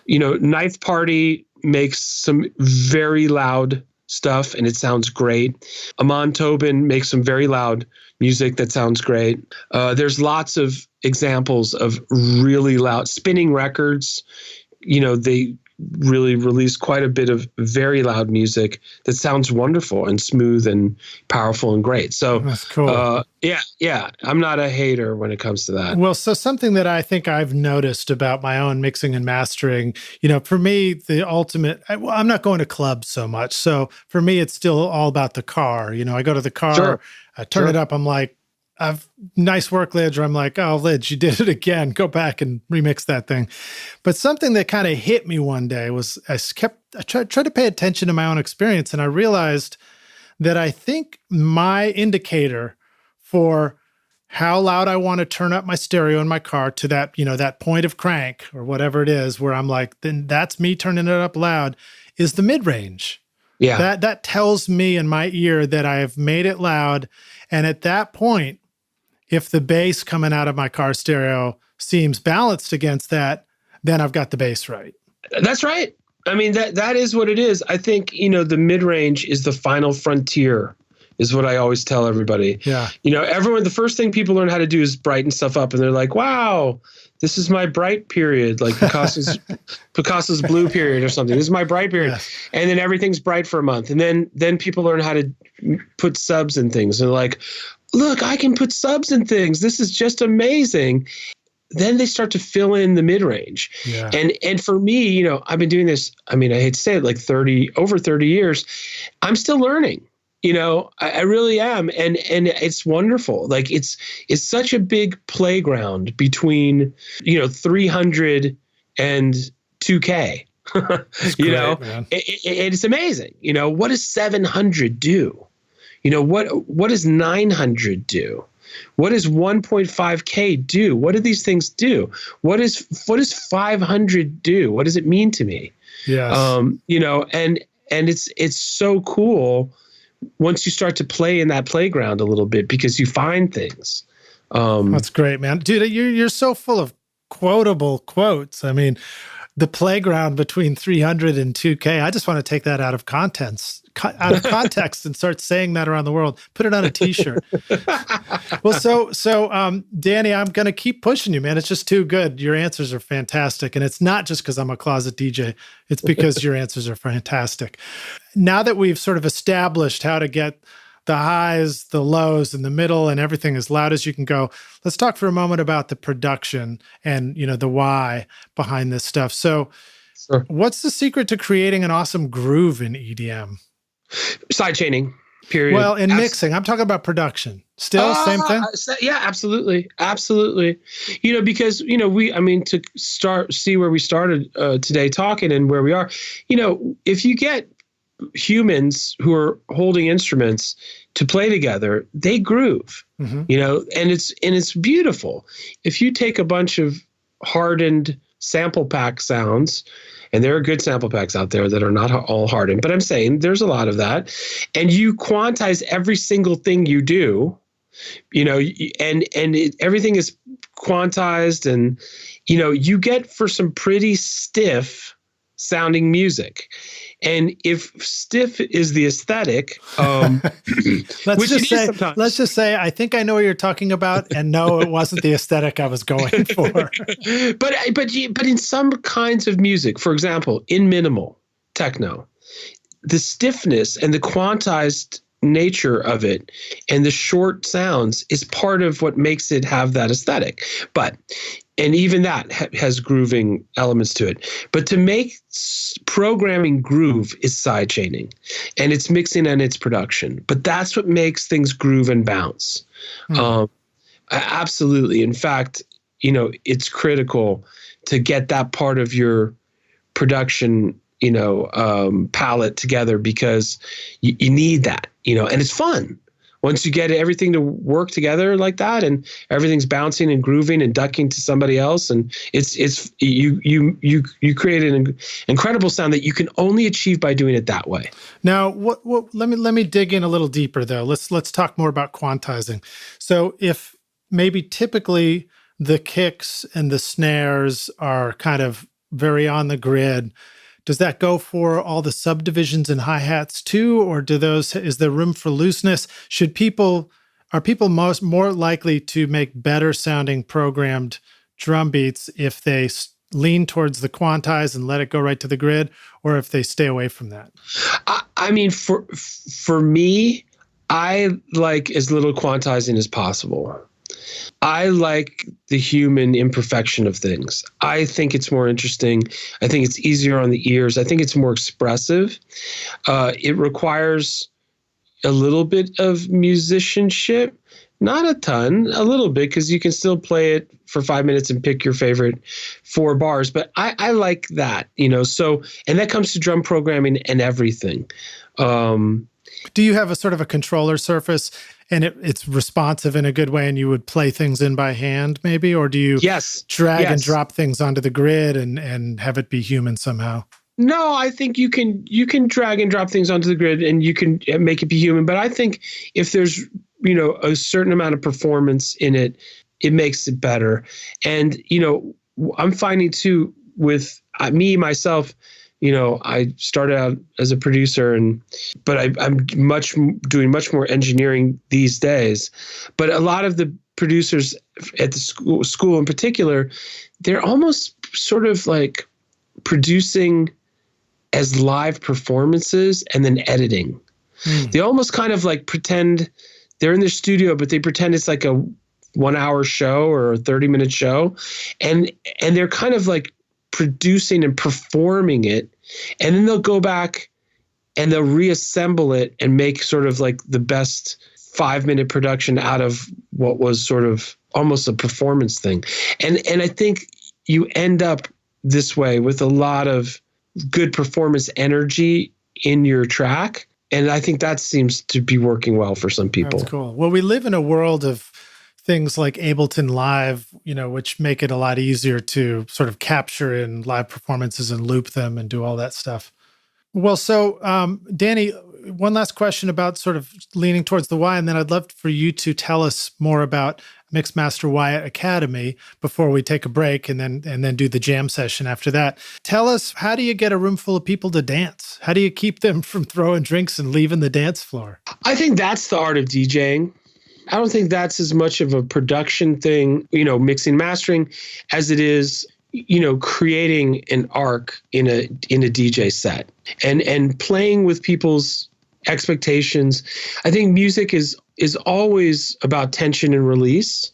Knife Party makes some very loud stuff and it sounds great. Amon Tobin makes some very loud music that sounds great. There's lots of examples of really loud Spinning Records. They really release quite a bit of very loud music that sounds wonderful and smooth and powerful and great. So that's cool. Yeah. I'm not a hater when it comes to that. Well, so something that I think I've noticed about my own mixing and mastering, for me, the ultimate, I'm not going to clubs so much. So for me, it's still all about the car. I go to the car, Sure. I turn it up. I'm like, I've nice work, Lidge. Or I'm like, oh, Lidge, you did it again. Go back and remix that thing. But something that kind of hit me one day was I tried to pay attention to my own experience, and I realized that I think my indicator for how loud I want to turn up my stereo in my car to that, that point of crank or whatever it is, where I'm like, then that's me turning it up loud, is the mid-range. Yeah. That tells me in my ear that I have made it loud. And at that point, if the bass coming out of my car stereo seems balanced against that, then I've got the bass right. That's right. I mean, that is what it is. I think, the mid-range is the final frontier. is what I always tell everybody. Yeah. Everyone, the first thing people learn how to do is brighten stuff up. And they're like, wow, this is my bright period, like Picasso's blue period or something. This is my bright period. Yes. And then everything's bright for a month. And then people learn how to put subs in things. And they're like, look, I can put subs in things. This is just amazing. Then they start to fill in the mid-range. Yeah. And for me, I've been doing this, I hate to say it, like over 30 years. I'm still learning. I really am. And it's wonderful. Like it's such a big playground between, 300 and 2K. It's amazing. What does 700 do? What does 900 do? What does 1.5K do? What do these things do? What does 500 do? What does it mean to me? Yes. And it's so cool once you start to play in that playground a little bit, because you find things. That's great, man. Dude, you're so full of quotable quotes. The playground between 300 and 2K. I just want to take that out of context and start saying that around the world. Put it on a T-shirt. Well, so Danny, I'm going to keep pushing you, man. It's just too good. Your answers are fantastic, and it's not just because I'm a closet DJ. It's because your answers are fantastic. Now that we've sort of established how to get the highs, the lows, and the middle, and everything as loud as you can go, let's talk for a moment about the production and, the why behind this stuff. So sure. What's the secret to creating an awesome groove in EDM? Sidechaining, period. Well, in mixing, I'm talking about production. Still, same thing? Yeah, absolutely. Absolutely. Because, to see where we started today talking and where we are, if you get humans who are holding instruments to play together, they groove, and it's beautiful. If you take a bunch of hardened sample pack sounds, and there are good sample packs out there that are not all hardened, but I'm saying there's a lot of that, and you quantize every single thing you do, everything is quantized, and, you get for some pretty stiff sounding music. And if stiff is the aesthetic, let's just say, I think I know what you're talking about, and no, it wasn't the aesthetic I was going for. but in some kinds of music, for example, in minimal techno, the stiffness and the quantized nature of it and the short sounds is part of what makes it have that aesthetic. And even that has grooving elements to it. But to make programming groove is sidechaining, and it's mixing and it's production. But that's what makes things groove and bounce. Absolutely. In fact, it's critical to get that part of your production, palette together, because you need that, and it's fun. Once you get everything to work together like that, and everything's bouncing and grooving and ducking to somebody else, and you create an incredible sound that you can only achieve by doing it that way. Now, let me dig in a little deeper though. Let's talk more about quantizing. So if maybe typically the kicks and the snares are kind of very on the grid, does that go for all the subdivisions and hi-hats too, or is there room for looseness? Are people more likely to make better sounding programmed drum beats if they lean towards the quantize and let it go right to the grid, or if they stay away from that? For me, I like as little quantizing as possible. I like the human imperfection of things. I think it's more interesting. I think it's easier on the ears. I think it's more expressive. It requires a little bit of musicianship, not a ton, a little bit, because you can still play it for 5 minutes and pick your favorite 4 bars. But I like that, so, and that comes to drum programming and everything. Do you have a sort of a controller surface and it's responsive in a good way, and you would play things in by hand maybe? Or do you drag and drop things onto the grid and have it be human somehow? No, I think you can drag and drop things onto the grid and you can make it be human. But I think if there's, a certain amount of performance in it, it makes it better. And, I'm finding too with me, myself, I started out as a producer, but I'm doing much more engineering these days. But a lot of the producers at the school in particular, they're almost sort of like producing as live performances and then editing. They almost kind of like pretend they're in their studio, but they pretend it's like a 1 hour show or a 30-minute show. And they're kind of like producing and performing it. And then they'll go back and they'll reassemble it and make sort of like the best 5-minute production out of what was sort of almost a performance thing. And I think you end up this way with a lot of good performance energy in your track. And I think that seems to be working well for some people. That's cool. Well, we live in a world of things like Ableton Live, which make it a lot easier to sort of capture in live performances and loop them and do all that stuff. Well, so Danny, one last question about sort of leaning towards the why, and then I'd love for you to tell us more about Mixmaster Wyatt Academy before we take a break and then do the jam session after that. Tell us, how do you get a room full of people to dance? How do you keep them from throwing drinks and leaving the dance floor? I think that's the art of DJing. I don't think that's as much of a production thing, mixing, mastering, as it is, creating an arc in a DJ set and playing with people's expectations. I think music is always about tension and release,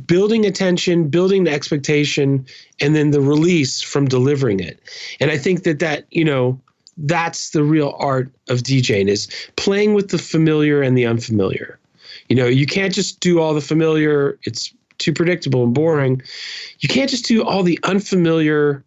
building attention, building the expectation, and then the release from delivering it. And I think that that's the real art of DJing, is playing with the familiar and the unfamiliar. You can't just do all the familiar. It's too predictable and boring. You can't just do all the unfamiliar.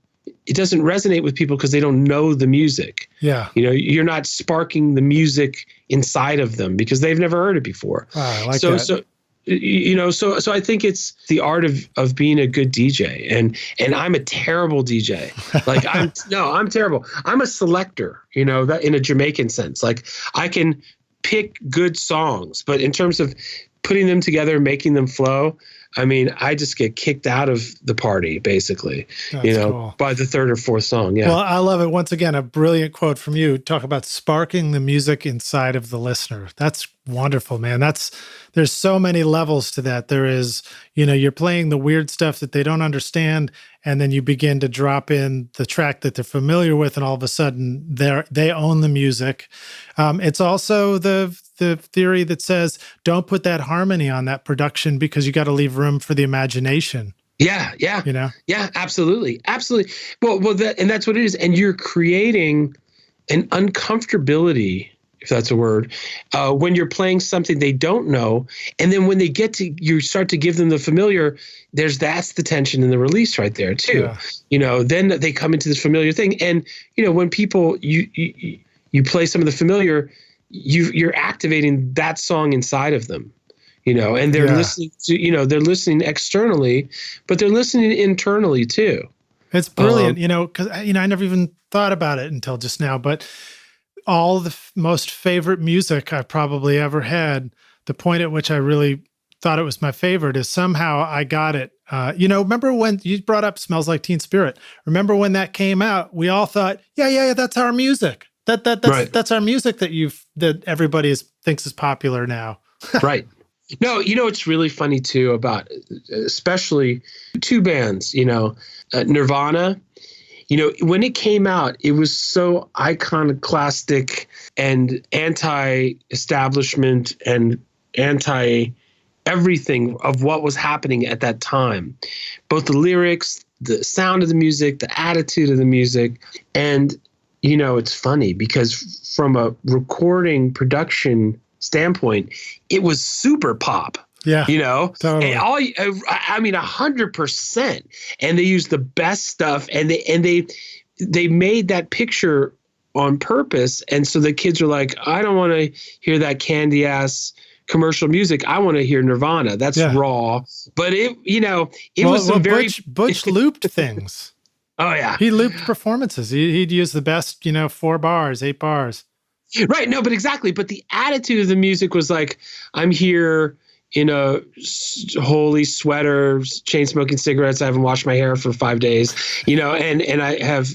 It doesn't resonate with people because they don't know the music. Yeah. You're not sparking the music inside of them because they've never heard it before. I like that. So I think it's the art of being a good DJ, and I'm a terrible DJ. Like I'm terrible. I'm a selector, that in a Jamaican sense. Like I can pick good songs, but in terms of putting them together, making them flow, I mean, I just get kicked out of the party, basically, cool. By the third or fourth song. Yeah. Well, I love it. Once again, a brilliant quote from you. Talk about sparking the music inside of the listener. That's wonderful, man. There's so many levels to that. There is, you're playing the weird stuff that they don't understand, and then you begin to drop in the track that they're familiar with, and all of a sudden they own the music. It's also the theory that says, don't put that harmony on that production because you got to leave room for the imagination. Yeah. Yeah, absolutely. Absolutely. Well, and that's what it is. And you're creating an uncomfortability, if that's a word, when you're playing something they don't know. And then when they you start to give them the familiar, that's the tension and the release right there too. Yeah. Then they come into this familiar thing. And, when people, you play some of the familiar, you're activating that song inside of them, and they're listening to, they're listening externally, but they're listening internally too. It's brilliant, because, I never even thought about it until just now, but all the most favorite music I've probably ever had, the point at which I really thought it was my favorite is somehow I got it. Remember when you brought up Smells Like Teen Spirit? Remember when that came out? We all thought, yeah, that's our music. That's our music that everybody thinks is popular now. Right. No, it's really funny too about especially two bands, Nirvana. When it came out, it was so iconoclastic and anti-establishment and anti-everything of what was happening at that time. Both the lyrics, the sound of the music, the attitude of the music. And, it's funny because from a recording production standpoint, it was super pop. Yeah, totally. And 100%. And they used the best stuff, and they made that picture on purpose. And so the kids are like, I don't want to hear that candy ass commercial music. I want to hear Nirvana. That's raw. But it was some very Butch looped things. Oh yeah, he looped performances. He'd use the best, 4 bars, 8 bars. Right. No, but exactly. But the attitude of the music was like, I'm here. in a holy sweater, chain smoking cigarettes. I haven't washed my hair for 5 days, and I have,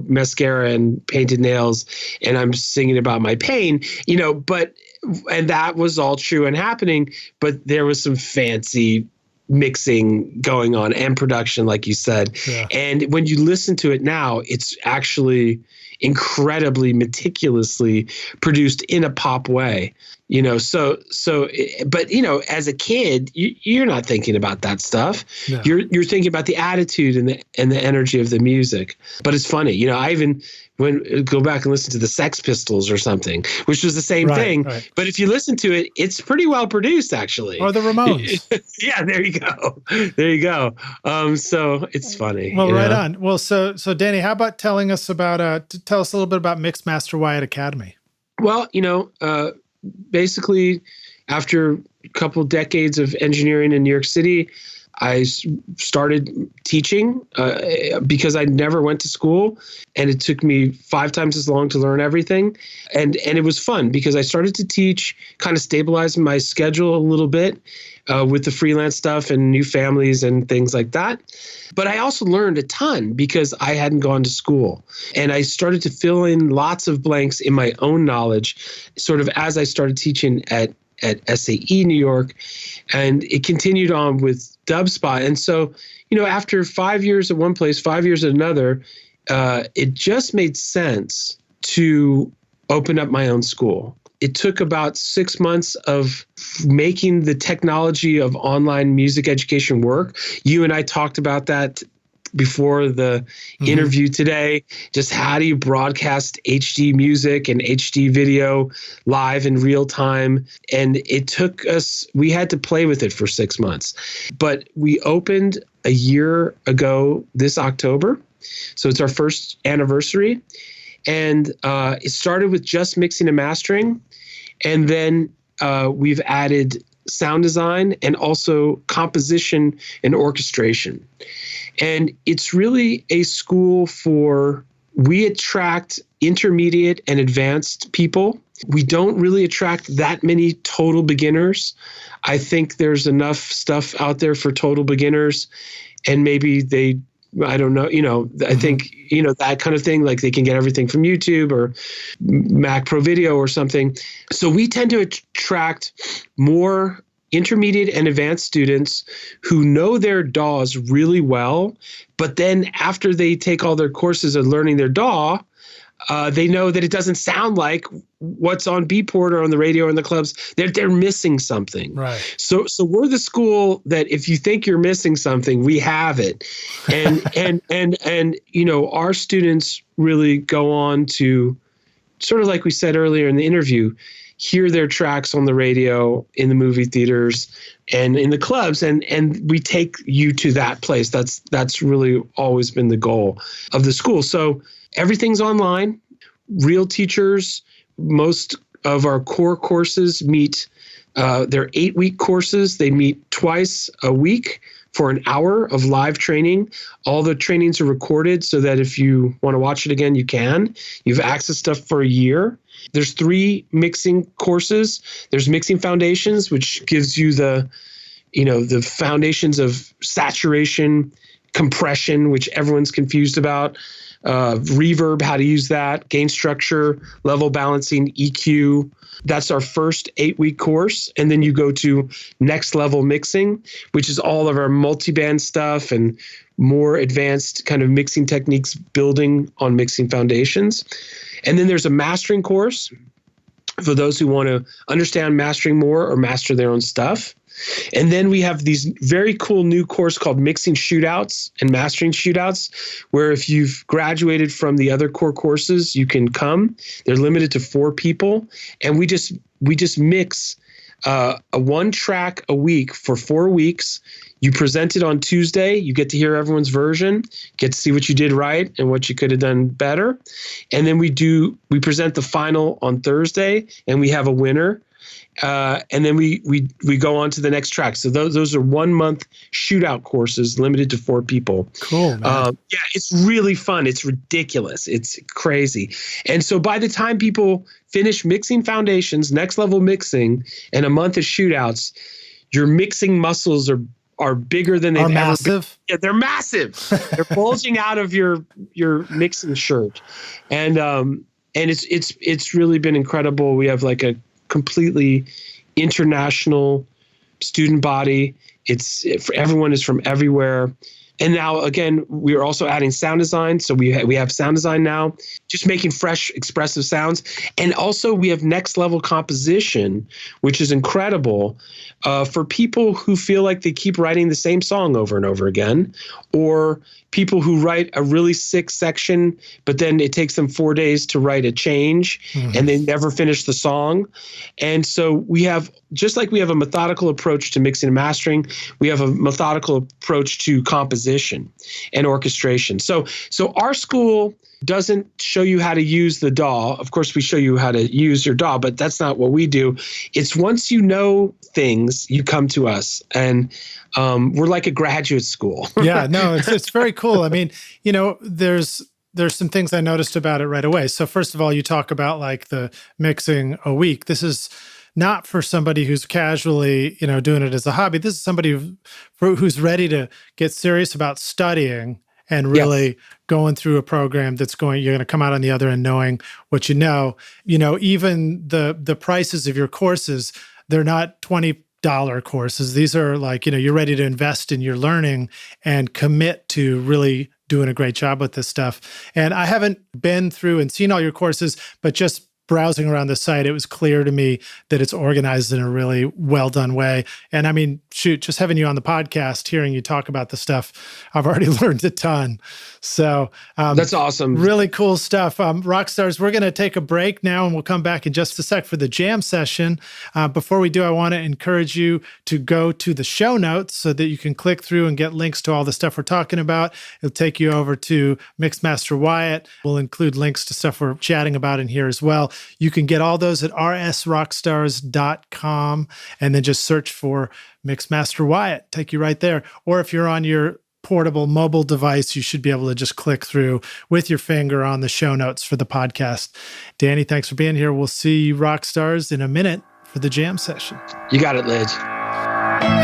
mascara and painted nails, and I'm singing about my pain, and that was all true and happening, but there was some fancy mixing going on and production, like you said. Yeah. And when you listen to it now, it's actually incredibly meticulously produced in a pop way, but as a kid, you're not thinking about that stuff. No. You're thinking about the attitude and the energy of the music. But it's funny, I even go back and listen to the Sex Pistols or something, which was the same thing. Right. But if you listen to it, it's pretty well produced, actually. Or the Ramones. Yeah, there you go. So it's funny. Well, right on. Well, so Danny, how about telling us about tell us a little bit about Mixmaster Wyatt Academy? Well, basically, after a couple decades of engineering in New York City, I started teaching because I never went to school, and it took me 5 times as long to learn everything. And it was fun because I started to teach, kind of stabilizing my schedule a little bit with the freelance stuff and new families and things like that. But I also learned a ton because I hadn't gone to school. And I started to fill in lots of blanks in my own knowledge, sort of as I started teaching at SAE New York, and it continued on with DubSpot. And so, after 5 years at one place, 5 years at another, it just made sense to open up my own school. It took about 6 months of making the technology of online music education work. You and I talked about that before the interview today. Just how do you broadcast HD music and HD video live in real time? And it took us, we had to play with it for 6 months. But we opened a year ago this October. So it's our first anniversary. And it started with just mixing and mastering. And then we've added sound design and also composition and orchestration. And it's really a school we attract intermediate and advanced people. We don't really attract that many total beginners. I think there's enough stuff out there for total beginners, and maybe I don't know, I think, that kind of thing, like they can get everything from YouTube or Mac Pro Video or something. So we tend to attract more intermediate and advanced students who know their DAWs really well, but then after they take all their courses of learning their DAW, they know that it doesn't sound like what's on Beatport or on the radio or in the clubs. They're missing something. Right. So we're the school that if you think you're missing something, we have it. And our students really go on to, sort of like we said earlier in the interview, hear their tracks on the radio, in the movie theaters, and in the clubs, and we take you to that place. That's really always been the goal of the school. So everything's online, real teachers. Most of our core courses meet, they're 8-week courses. They meet twice a week for an hour of live training. All the trainings are recorded so that if you want to watch it again, you can. You've access stuff for a year. There's 3 mixing courses. There's Mixing Foundations, which gives you the foundations of saturation, compression, which everyone's confused about, reverb, how to use that, gain structure, level balancing, EQ. That's our first 8-week course. And then you go to Next Level Mixing, which is all of our multiband stuff and more advanced kind of mixing techniques building on Mixing Foundations. And then there's a mastering course for those who want to understand mastering more or master their own stuff. And then we have these very cool new course called Mixing Shootouts and Mastering Shootouts, where if you've graduated from the other core courses, you can come. They're limited to 4 people. And we just mix a 1 track a week for 4 weeks. You present it on Tuesday. You get to hear everyone's version, get to see what you did right and what you could have done better. And then we present the final on Thursday, and we have a winner. And then we go on to the next track. So those are 1-month shootout courses limited to 4 people. Cool, man. Yeah, it's really fun. It's ridiculous. It's crazy. And so by the time people finish Mixing Foundations, Next Level Mixing, and a month of shootouts, your mixing muscles are bigger than they've ever massive. been. Yeah, they're massive. They're bulging out of your mixing shirt, and it's really been incredible. We have like a completely international student body. Everyone is from everywhere. And now, again, we are also adding sound design. So we have sound design now, just making fresh, expressive sounds. And also we have next level composition, which is incredible for people who feel like they keep writing the same song over and over again, or people who write a really sick section, but then it takes them 4 days to write a change and they never finish the song. And so we have, just like we have a methodical approach to mixing and mastering, we have a methodical approach to composition and orchestration. So our school doesn't show you how to use the DAW. Of course, we show you how to use your DAW, but that's not what we do. It's once you know things, you come to us, and we're like a graduate school. Yeah, no, it's very cool. I mean, there's some things I noticed about it right away. So first of all, you talk about like the mixing a week. This is not for somebody who's casually, doing it as a hobby. This is somebody who's ready to get serious about studying and really going through a program you're going to come out on the other end knowing what you know. Even the prices of your courses, they're not $20 courses. These are like, you're ready to invest in your learning and commit to really doing a great job with this stuff. And I haven't been through and seen all your courses, but just browsing around the site, it was clear to me that it's organized in a really well done way. And I mean, shoot, just having you on the podcast, hearing you talk about the stuff, I've already learned a ton. So that's awesome. Really cool stuff. Rockstars, we're going to take a break now and we'll come back in just a sec for the jam session. Before we do, I want to encourage you to go to the show notes so that you can click through and get links to all the stuff we're talking about. It'll take you over to Mixmaster Wyatt. We'll include links to stuff we're chatting about in here as well. You can get all those at rsrockstars.com and then just search for Mixmaster Wyatt. Take you right there. Or if you're on your portable mobile device, you should be able to just click through with your finger on the show notes for the podcast. Danny, thanks for being here. We'll see you Rockstars in a minute for the jam session. You got it, Lidge.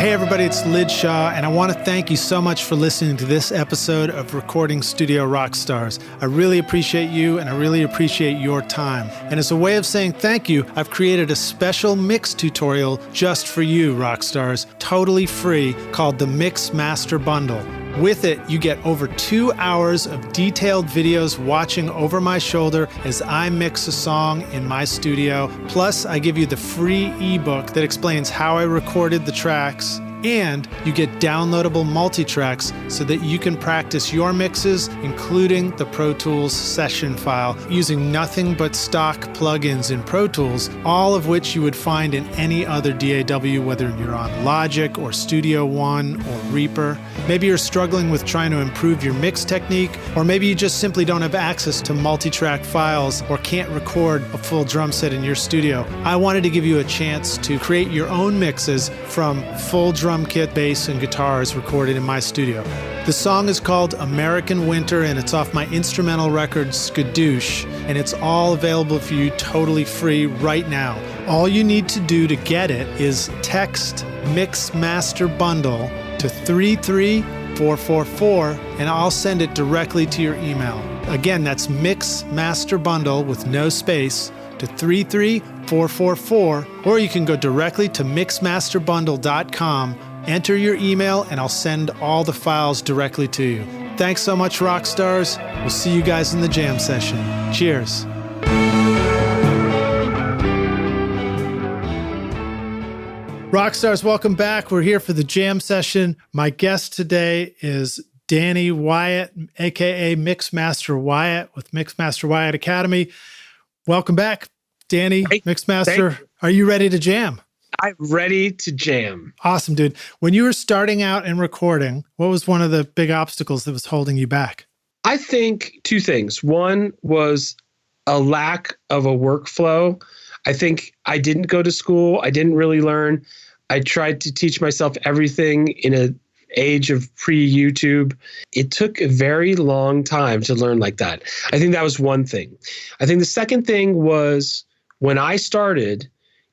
Hey everybody, it's Lid Shaw, and I want to thank you so much for listening to this episode of Recording Studio Rockstars. I really appreciate you, and I really appreciate your time. And as a way of saying thank you, I've created a special mix tutorial just for you, Rockstars, totally free, called the Mixmaster Bundle. With it, you get over 2 hours of detailed videos watching over my shoulder as I mix a song in my studio. Plus, I give you the free ebook that explains how I recorded the tracks. And you get downloadable multi-tracks so that you can practice your mixes, including the Pro Tools session file, using nothing but stock plugins in Pro Tools, all of which you would find in any other DAW, whether you're on Logic or Studio One or Reaper. Maybe you're struggling with trying to improve your mix technique, or maybe you just simply don't have access to multi-track files or can't record a full drum set in your studio. I wanted to give you a chance to create your own mixes from full drum kit, bass, and guitars recorded in my studio. The song is called American Winter, and it's off my instrumental record, Skadoosh, and it's all available for you totally free right now. All you need to do to get it is text Mixmaster Bundle to 33444, and I'll send it directly to your email. Again, that's Mixmaster Bundle with no space to 33444, or you can go directly to mixmasterbundle.com, enter your email, and I'll send all the files directly to you. Thanks so much, Rockstars. We'll see you guys in the jam session. Cheers. Rockstars, welcome back. We're here for the jam session. My guest today is Danny Wyatt, aka Mixmaster Wyatt with Mixmaster Wyatt Academy. Welcome back, Danny, hey, Mixmaster. Are you ready to jam? I'm ready to jam. Awesome, dude. When you were starting out and recording, what was one of the big obstacles that was holding you back? I think two things. One was a lack of a workflow. I think I didn't go to school. I didn't really learn. I tried to teach myself everything in an age of pre-YouTube. It took a very long time to learn like that. I think that was one thing. I think the second thing was when I started,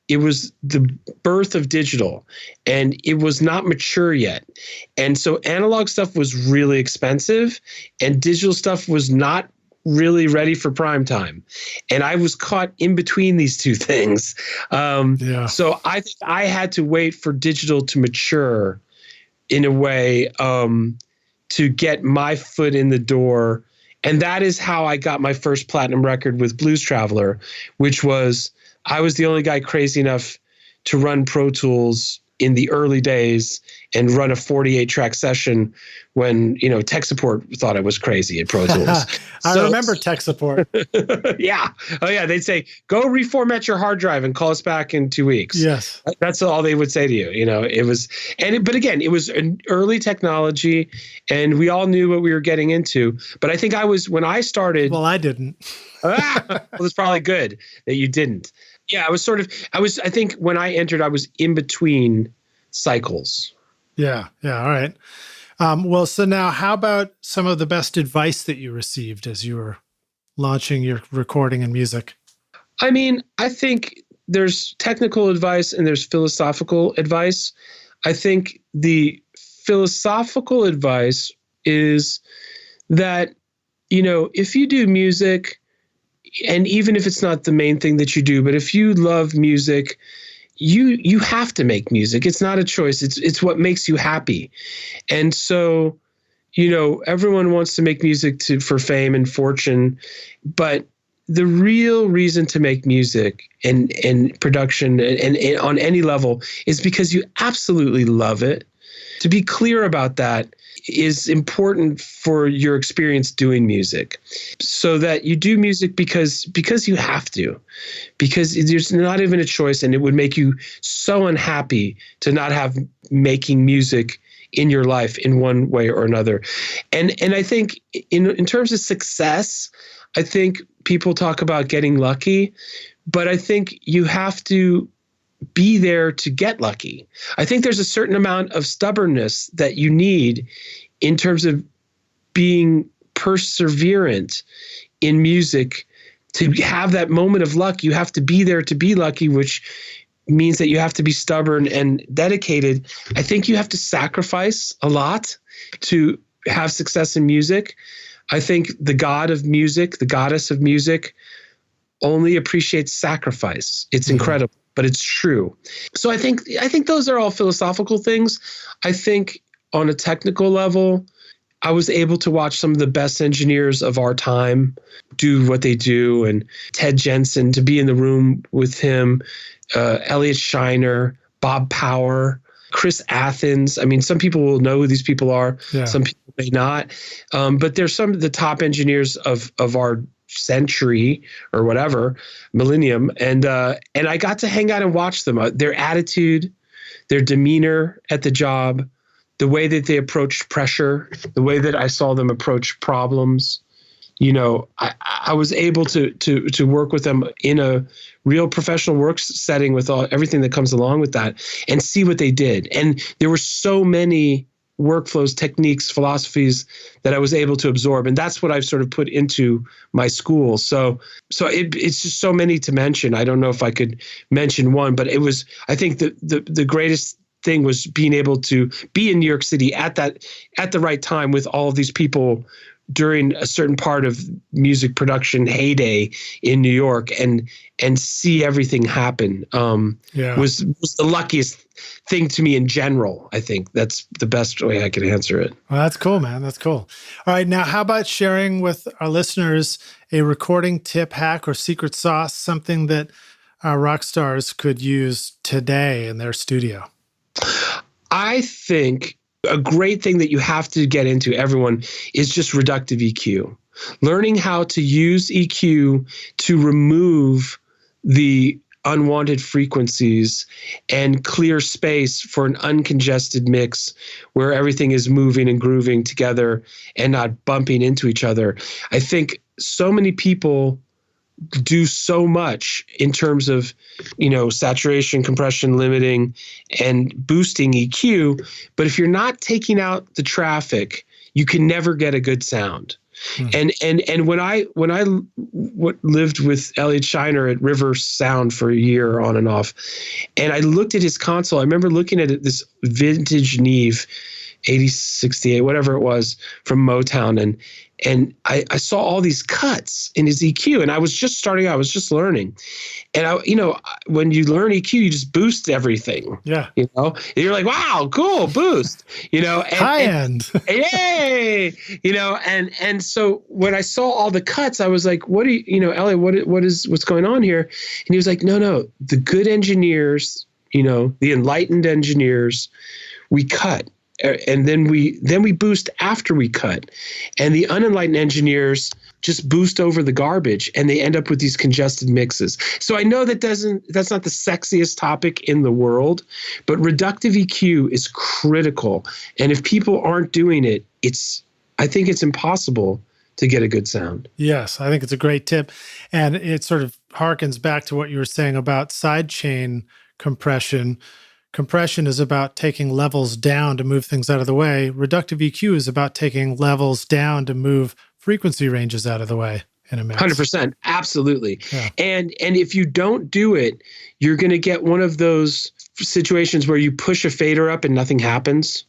it was the birth of digital, and it was not mature yet. And so analog stuff was really expensive, and digital stuff was not really ready for prime time. And I was caught in between these two things. So I think I had to wait for digital to mature in a way to get my foot in the door. And that is how I got my first platinum record with Blues Traveler, which was, I was the only guy crazy enough to run Pro Tools in the early days and run a 48-track session when, tech support thought I was crazy at Pro Tools. I remember tech support. Yeah. Oh, yeah. They'd say, go reformat your hard drive and call us back in 2 weeks. Yes. That's all they would say to you. It was, but again, it was an early technology, and we all knew what we were getting into. But I think when I started. Well, I didn't. Well, it's probably good that you didn't. Yeah, I think when I entered, I was in between cycles. Yeah. All right. Well, so now how about some of the best advice that you received as you were launching your recording and music? I mean, I think there's technical advice and there's philosophical advice. I think the philosophical advice is that, if you do music, and even if it's not the main thing that you do, but if you love music, you have to make music. It's not a choice. It's what makes you happy. And so, everyone wants to make music for fame and fortune, but the real reason to make music and production and on any level is because you absolutely love it. To be clear about that is important for your experience doing music, so that you do music because you have to, because there's not even a choice, and it would make you so unhappy to not have making music in your life in one way or another. And I think in terms of success, I think people talk about getting lucky, but I think you have to be there to get lucky. I think there's a certain amount of stubbornness that you need in terms of being perseverant in music. To have that moment of luck, you have to be there to be lucky, which means that you have to be stubborn and dedicated. I think you have to sacrifice a lot to have success in music. I think the god of music, the goddess of music, only appreciates sacrifice. It's incredible, but it's true. So I think those are all philosophical things. I think on a technical level, I was able to watch some of the best engineers of our time do what they do, and Ted Jensen, to be in the room with him, Elliot Shiner, Bob Power, Chris Athens. I mean, some people will know who these people are. Yeah. Some people may not. But they're some of the top engineers of our century or whatever, millennium. And I got to hang out and watch them. Their attitude, their demeanor at the job, the way that they approached pressure, the way that I saw them approach problems. I was able to work with them in a real professional work setting with everything that comes along with that, and see what they did. And there were so many workflows, techniques, philosophies that I was able to absorb. And that's what I've sort of put into my school. So it's just so many to mention. I don't know if I could mention one, but it was, I think the greatest thing was being able to be in New York City at the right time with all of these people during a certain part of music production heyday in New York, and see everything happen was the luckiest thing to me in general. I think that's the best way I can answer it. Well, that's cool, man. That's cool. All right. Now, how about sharing with our listeners a recording tip, hack, or secret sauce, something that our rock stars could use today in their studio? I think a great thing that you have to get into, everyone, is just reductive EQ. Learning how to use EQ to remove the unwanted frequencies and clear space for an uncongested mix where everything is moving and grooving together and not bumping into each other. I think so many people do so much in terms of, saturation, compression, limiting, and boosting EQ. But if you're not taking out the traffic, you can never get a good sound. And when I lived with Elliot Shiner at River Sound for a year on and off, and I looked at his console, I remember looking at this vintage Neve 8068, whatever it was, from Motown, and I saw all these cuts in his EQ, and I was just starting out, I was just learning. And when you learn EQ, you just boost everything. Yeah. And you're like, wow, cool, boost. High end. Yay. And so when I saw all the cuts, I was like, Elliot, what's going on here? And he was like, no, the good engineers, the enlightened engineers, we cut. And then we boost after we cut, and the unenlightened engineers just boost over the garbage, and they end up with these congested mixes. So I know that's not the sexiest topic in the world, but reductive EQ is critical. And if people aren't doing it, I think it's impossible to get a good sound. Yes, I think it's a great tip, and it sort of harkens back to what you were saying about sidechain compression. Compression is about taking levels down to move things out of the way. Reductive EQ is about taking levels down to move frequency ranges out of the way in a mix. 100%. Absolutely. Yeah. And if you don't do it, you're going to get one of those situations where you push a fader up and nothing happens.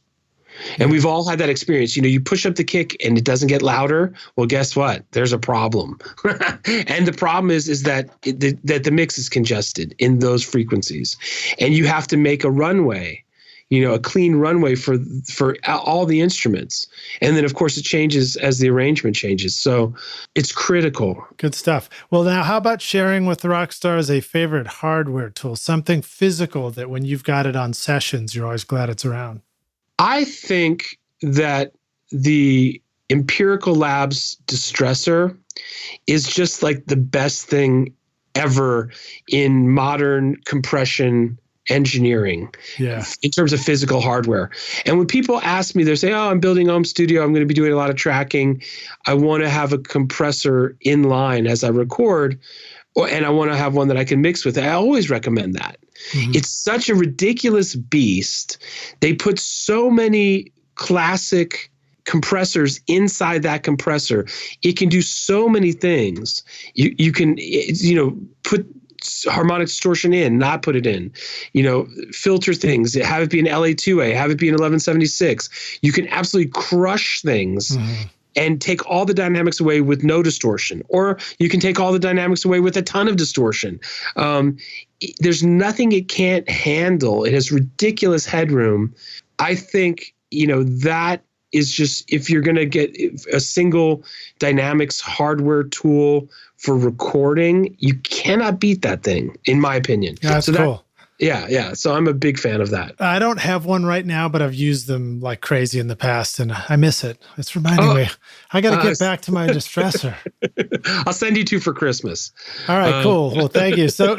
And we've all had that experience. You push up the kick and it doesn't get louder. Well, guess what? There's a problem. And the problem is that the mix is congested in those frequencies. And you have to make a runway, a clean runway for all the instruments. And then, of course, it changes as the arrangement changes. So it's critical. Good stuff. Well, now, how about sharing with the rock stars a favorite hardware tool, something physical that when you've got it on sessions, you're always glad it's around? I think that the Empirical Labs distressor is just like the best thing ever in modern compression engineering, in terms of physical hardware. And when people ask me, they say, oh, I'm building a home studio, I'm going to be doing a lot of tracking, I want to have a compressor in line as I record, and I want to have one that I can mix with. I always recommend that. Mm-hmm. It's such a ridiculous beast. They put so many classic compressors inside that compressor. It can do so many things. You can put harmonic distortion in, not put it in, filter things, have it be an LA2A, have it be an 1176. You can absolutely crush things. Mm-hmm. And take all the dynamics away with no distortion. Or you can take all the dynamics away with a ton of distortion. There's nothing it can't handle. It has ridiculous headroom. I think, that is just, if you're going to get a single dynamics hardware tool for recording, you cannot beat that thing, in my opinion. Yeah, that's cool. Yeah. So I'm a big fan of that. I don't have one right now, but I've used them like crazy in the past, and I miss it. It's reminding me. I got to get back to my distressor. I'll send you two for Christmas. All right, cool. Well, thank you. So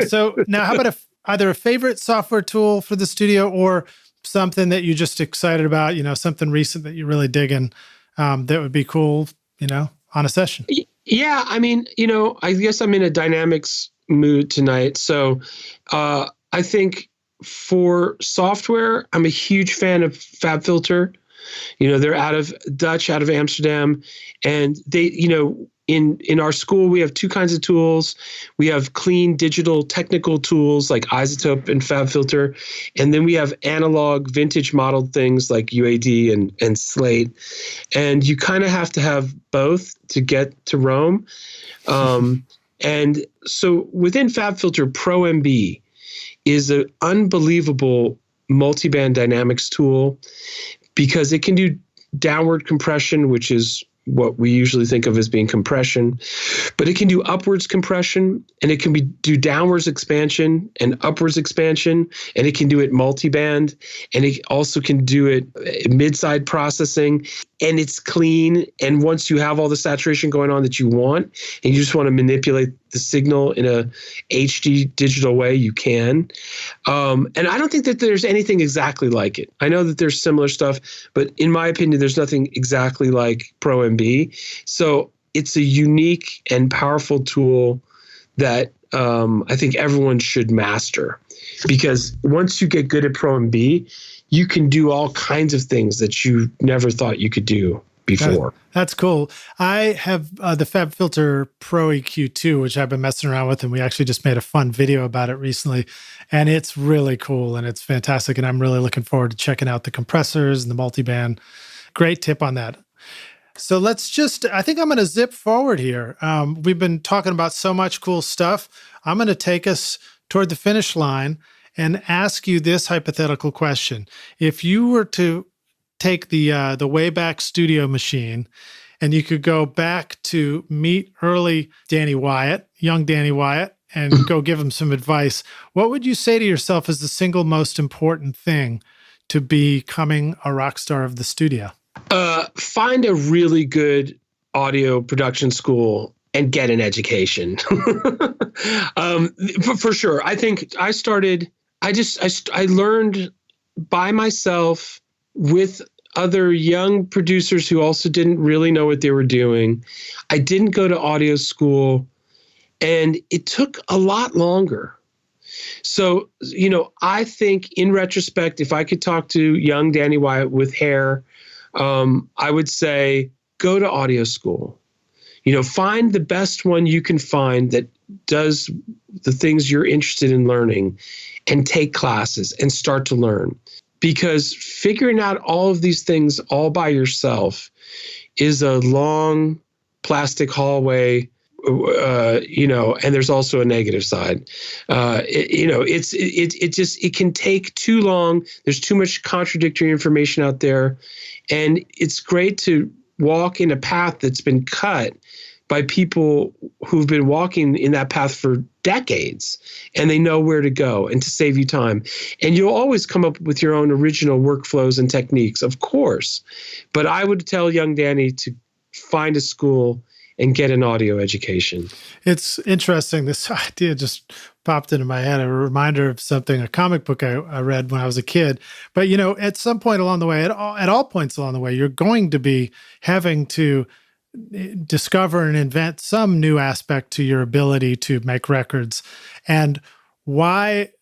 now how about either a favorite software tool for the studio or something that you're just excited about, something recent that you're really digging that would be cool, on a session? Yeah. I mean, I guess I'm in a dynamics mood tonight. So, I think for software, I'm a huge fan of FabFilter. They're out of Amsterdam, and they, in our school, we have two kinds of tools. We have clean digital technical tools like Isotope and FabFilter, and then we have analog vintage modeled things like UAD and Slate. And you kind of have to have both to get to Rome. And so within FabFilter, Pro MB is an unbelievable multiband dynamics tool because it can do downward compression, which is what we usually think of as being compression, but it can do upwards compression, and it can do downwards expansion and upwards expansion, and it can do it multiband, and it also can do it mid-side processing, and it's clean. And once you have all the saturation going on that you want, and you just want to manipulate the signal in a HD digital way, you can. And I don't think that there's anything exactly like it. I know that there's similar stuff, but in my opinion, there's nothing exactly like Pro MB. So it's a unique and powerful tool that I think everyone should master, because once you get good at Pro MB, you can do all kinds of things that you never thought you could do. before. That's cool. I have the FabFilter Pro EQ2, which I've been messing around with, and we actually just made a fun video about it recently. And it's really cool and it's fantastic. And I'm really looking forward to checking out the compressors and the multiband. Great tip on that. So I think I'm going to zip forward here. We've been talking about so much cool stuff. I'm going to take us toward the finish line and ask you this hypothetical question. If you were to take the Wayback Studio machine and you could go back to meet early Danny Wyatt, young Danny Wyatt, and go give him some advice, what would you say to yourself is the single most important thing to becoming a rock star of the studio? Find a really good audio production school and get an education. For sure. I think I learned by myself with other young producers who also didn't really know what they were doing. I didn't go to audio school, and it took a lot longer. So, I think in retrospect, if I could talk to young Danny Wyatt with hair, I would say go to audio school. Find the best one you can find that does the things you're interested in learning, and take classes and start to learn. Because figuring out all of these things all by yourself is a long plastic hallway, and there's also a negative side. It can take too long. There's too much contradictory information out there. And it's great to walk in a path that's been cut by people who've been walking in that path for decades, and they know where to go, and to save you time. And you'll always come up with your own original workflows and techniques, of course. But I would tell young Danny to find a school and get an audio education. It's interesting. This idea just popped into my head, a reminder of something, a comic book I read when I was a kid. But, at some point along the way, at all points along the way, you're going to be having to discover and invent some new aspect to your ability to make records. And why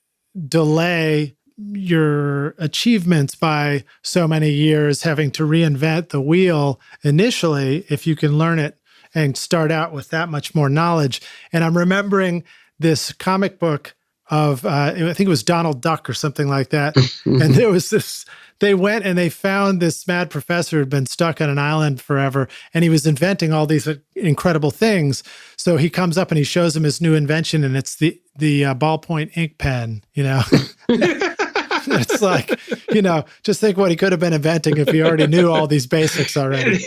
delay your achievements by so many years having to reinvent the wheel initially if you can learn it and start out with that much more knowledge? And I'm remembering this comic book of, I think it was Donald Duck or something like that. And there was they went and they found this mad professor who had been stuck on an island forever, and he was inventing all these incredible things. So he comes up and he shows him his new invention, and it's the ballpoint ink pen, It's like, just think what he could have been inventing if he already knew all these basics already.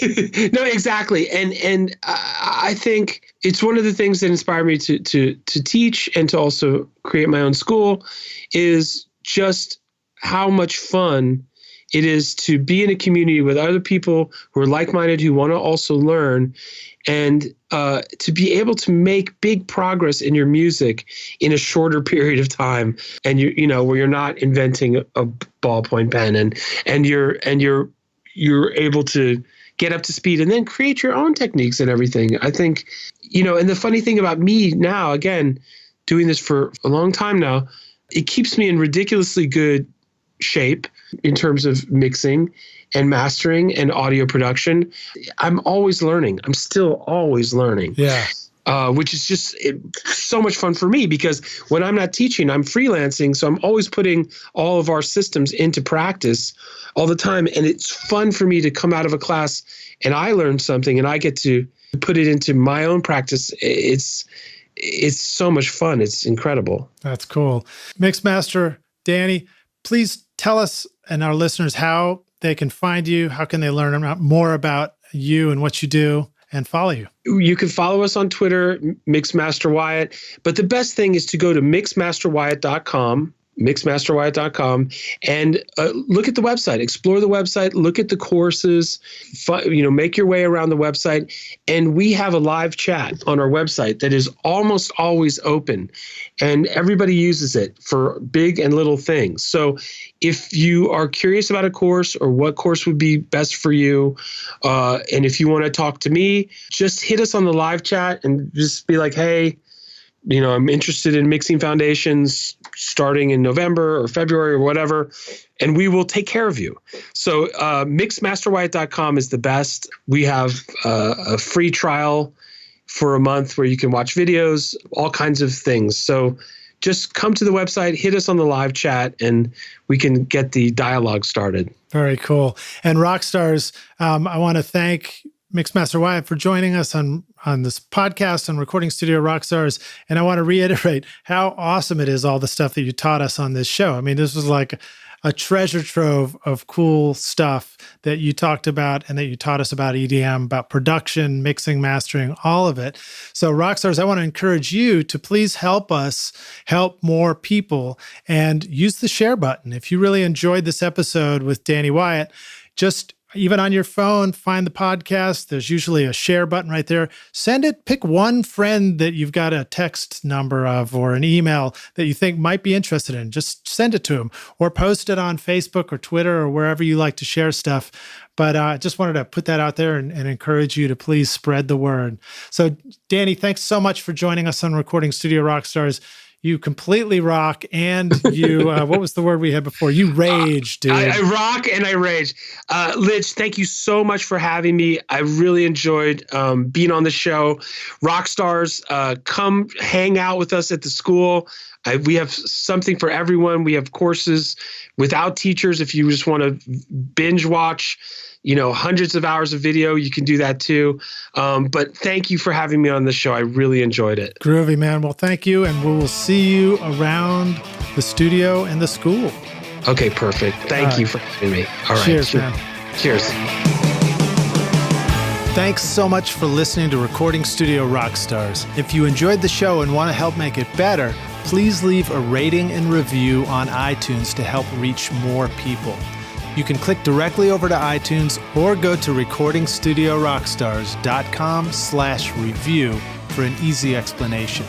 No, exactly. And I think it's one of the things that inspired me to teach and to also create my own school is just how much fun it is to be in a community with other people who are like-minded, who want to also learn, and to be able to make big progress in your music in a shorter period of time, and where you're not inventing a ballpoint pen, and you're able to get up to speed and then create your own techniques and everything. I think, and the funny thing about me now, again, doing this for a long time now, it keeps me in ridiculously good shape in terms of mixing and mastering and audio production. I'm always learning. I'm still always learning. Yeah. Which is just so much fun for me, because when I'm not teaching, I'm freelancing. So I'm always putting all of our systems into practice all the time. And it's fun for me to come out of a class and I learn something and I get to put it into my own practice. It's so much fun. It's incredible. That's cool. Mixmaster Danny, please tell us and our listeners how they can find you. How can they learn more about you and what you do and follow you? You can follow us on Twitter, Mixmaster Wyatt. But the best thing is to go to mixmasterwyatt.com, and look at the website, explore the website, look at the courses, make your way around the website. And we have a live chat on our website that is almost always open, and everybody uses it for big and little things. So if you are curious about a course or what course would be best for you, and if you want to talk to me, just hit us on the live chat and just be like, hey, I'm interested in mixing foundations starting in November or February or whatever, and we will take care of you. So mixmasterwyatt.com is the best. We have a free trial for a month where you can watch videos, all kinds of things. So just come to the website, hit us on the live chat, and we can get the dialogue started. Very cool. And Rockstars, I want to thank Mixmaster Wyatt for joining us on this podcast on Recording Studio Rockstars. And I want to reiterate how awesome it is, all the stuff that you taught us on this show. I mean, this was like a treasure trove of cool stuff that you talked about and that you taught us about EDM, about production, mixing, mastering, all of it. So Rockstars, I want to encourage you to please help us help more people and use the share button. If you really enjoyed this episode with Danny Wyatt, just even on your phone, find the podcast. There's usually a share button right there. Send it, pick one friend that you've got a text number of or an email that you think might be interested in. Just send it to them or post it on Facebook or Twitter or wherever you like to share stuff. But I just wanted to put that out there and encourage you to please spread the word. So Danny, thanks so much for joining us on Recording Studio Rockstars. You completely rock, and you, what was the word we had before? You rage, dude. I rock and I rage. Lidge, thank you so much for having me. I really enjoyed being on the show. Rockstars, come hang out with us at the school. We have something for everyone. We have courses without teachers. If you just want to binge watch, hundreds of hours of video, you can do that too. But thank you for having me on the show. I really enjoyed it. Groovy, man. Well, thank you. And we will see you around the studio and the school. Okay, perfect. Thank you for having me. All right. Cheers, man. Cheers. Thanks so much for listening to Recording Studio Rockstars. If you enjoyed the show and want to help make it better, please leave a rating and review on iTunes to help reach more people. You can click directly over to iTunes or go to recordingstudiorockstars.com/review for an easy explanation.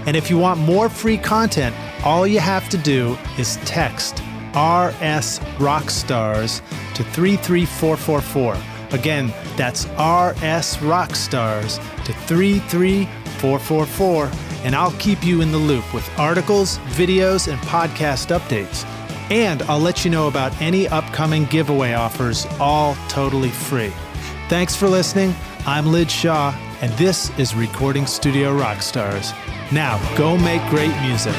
And if you want more free content, all you have to do is text RS Rockstars to 33444. Again, that's RS Rockstars to 33444, and I'll keep you in the loop with articles, videos, and podcast updates. And I'll let you know about any upcoming giveaway offers, all totally free. Thanks for listening. I'm Lid Shaw, and this is Recording Studio Rockstars. Now, go make great music.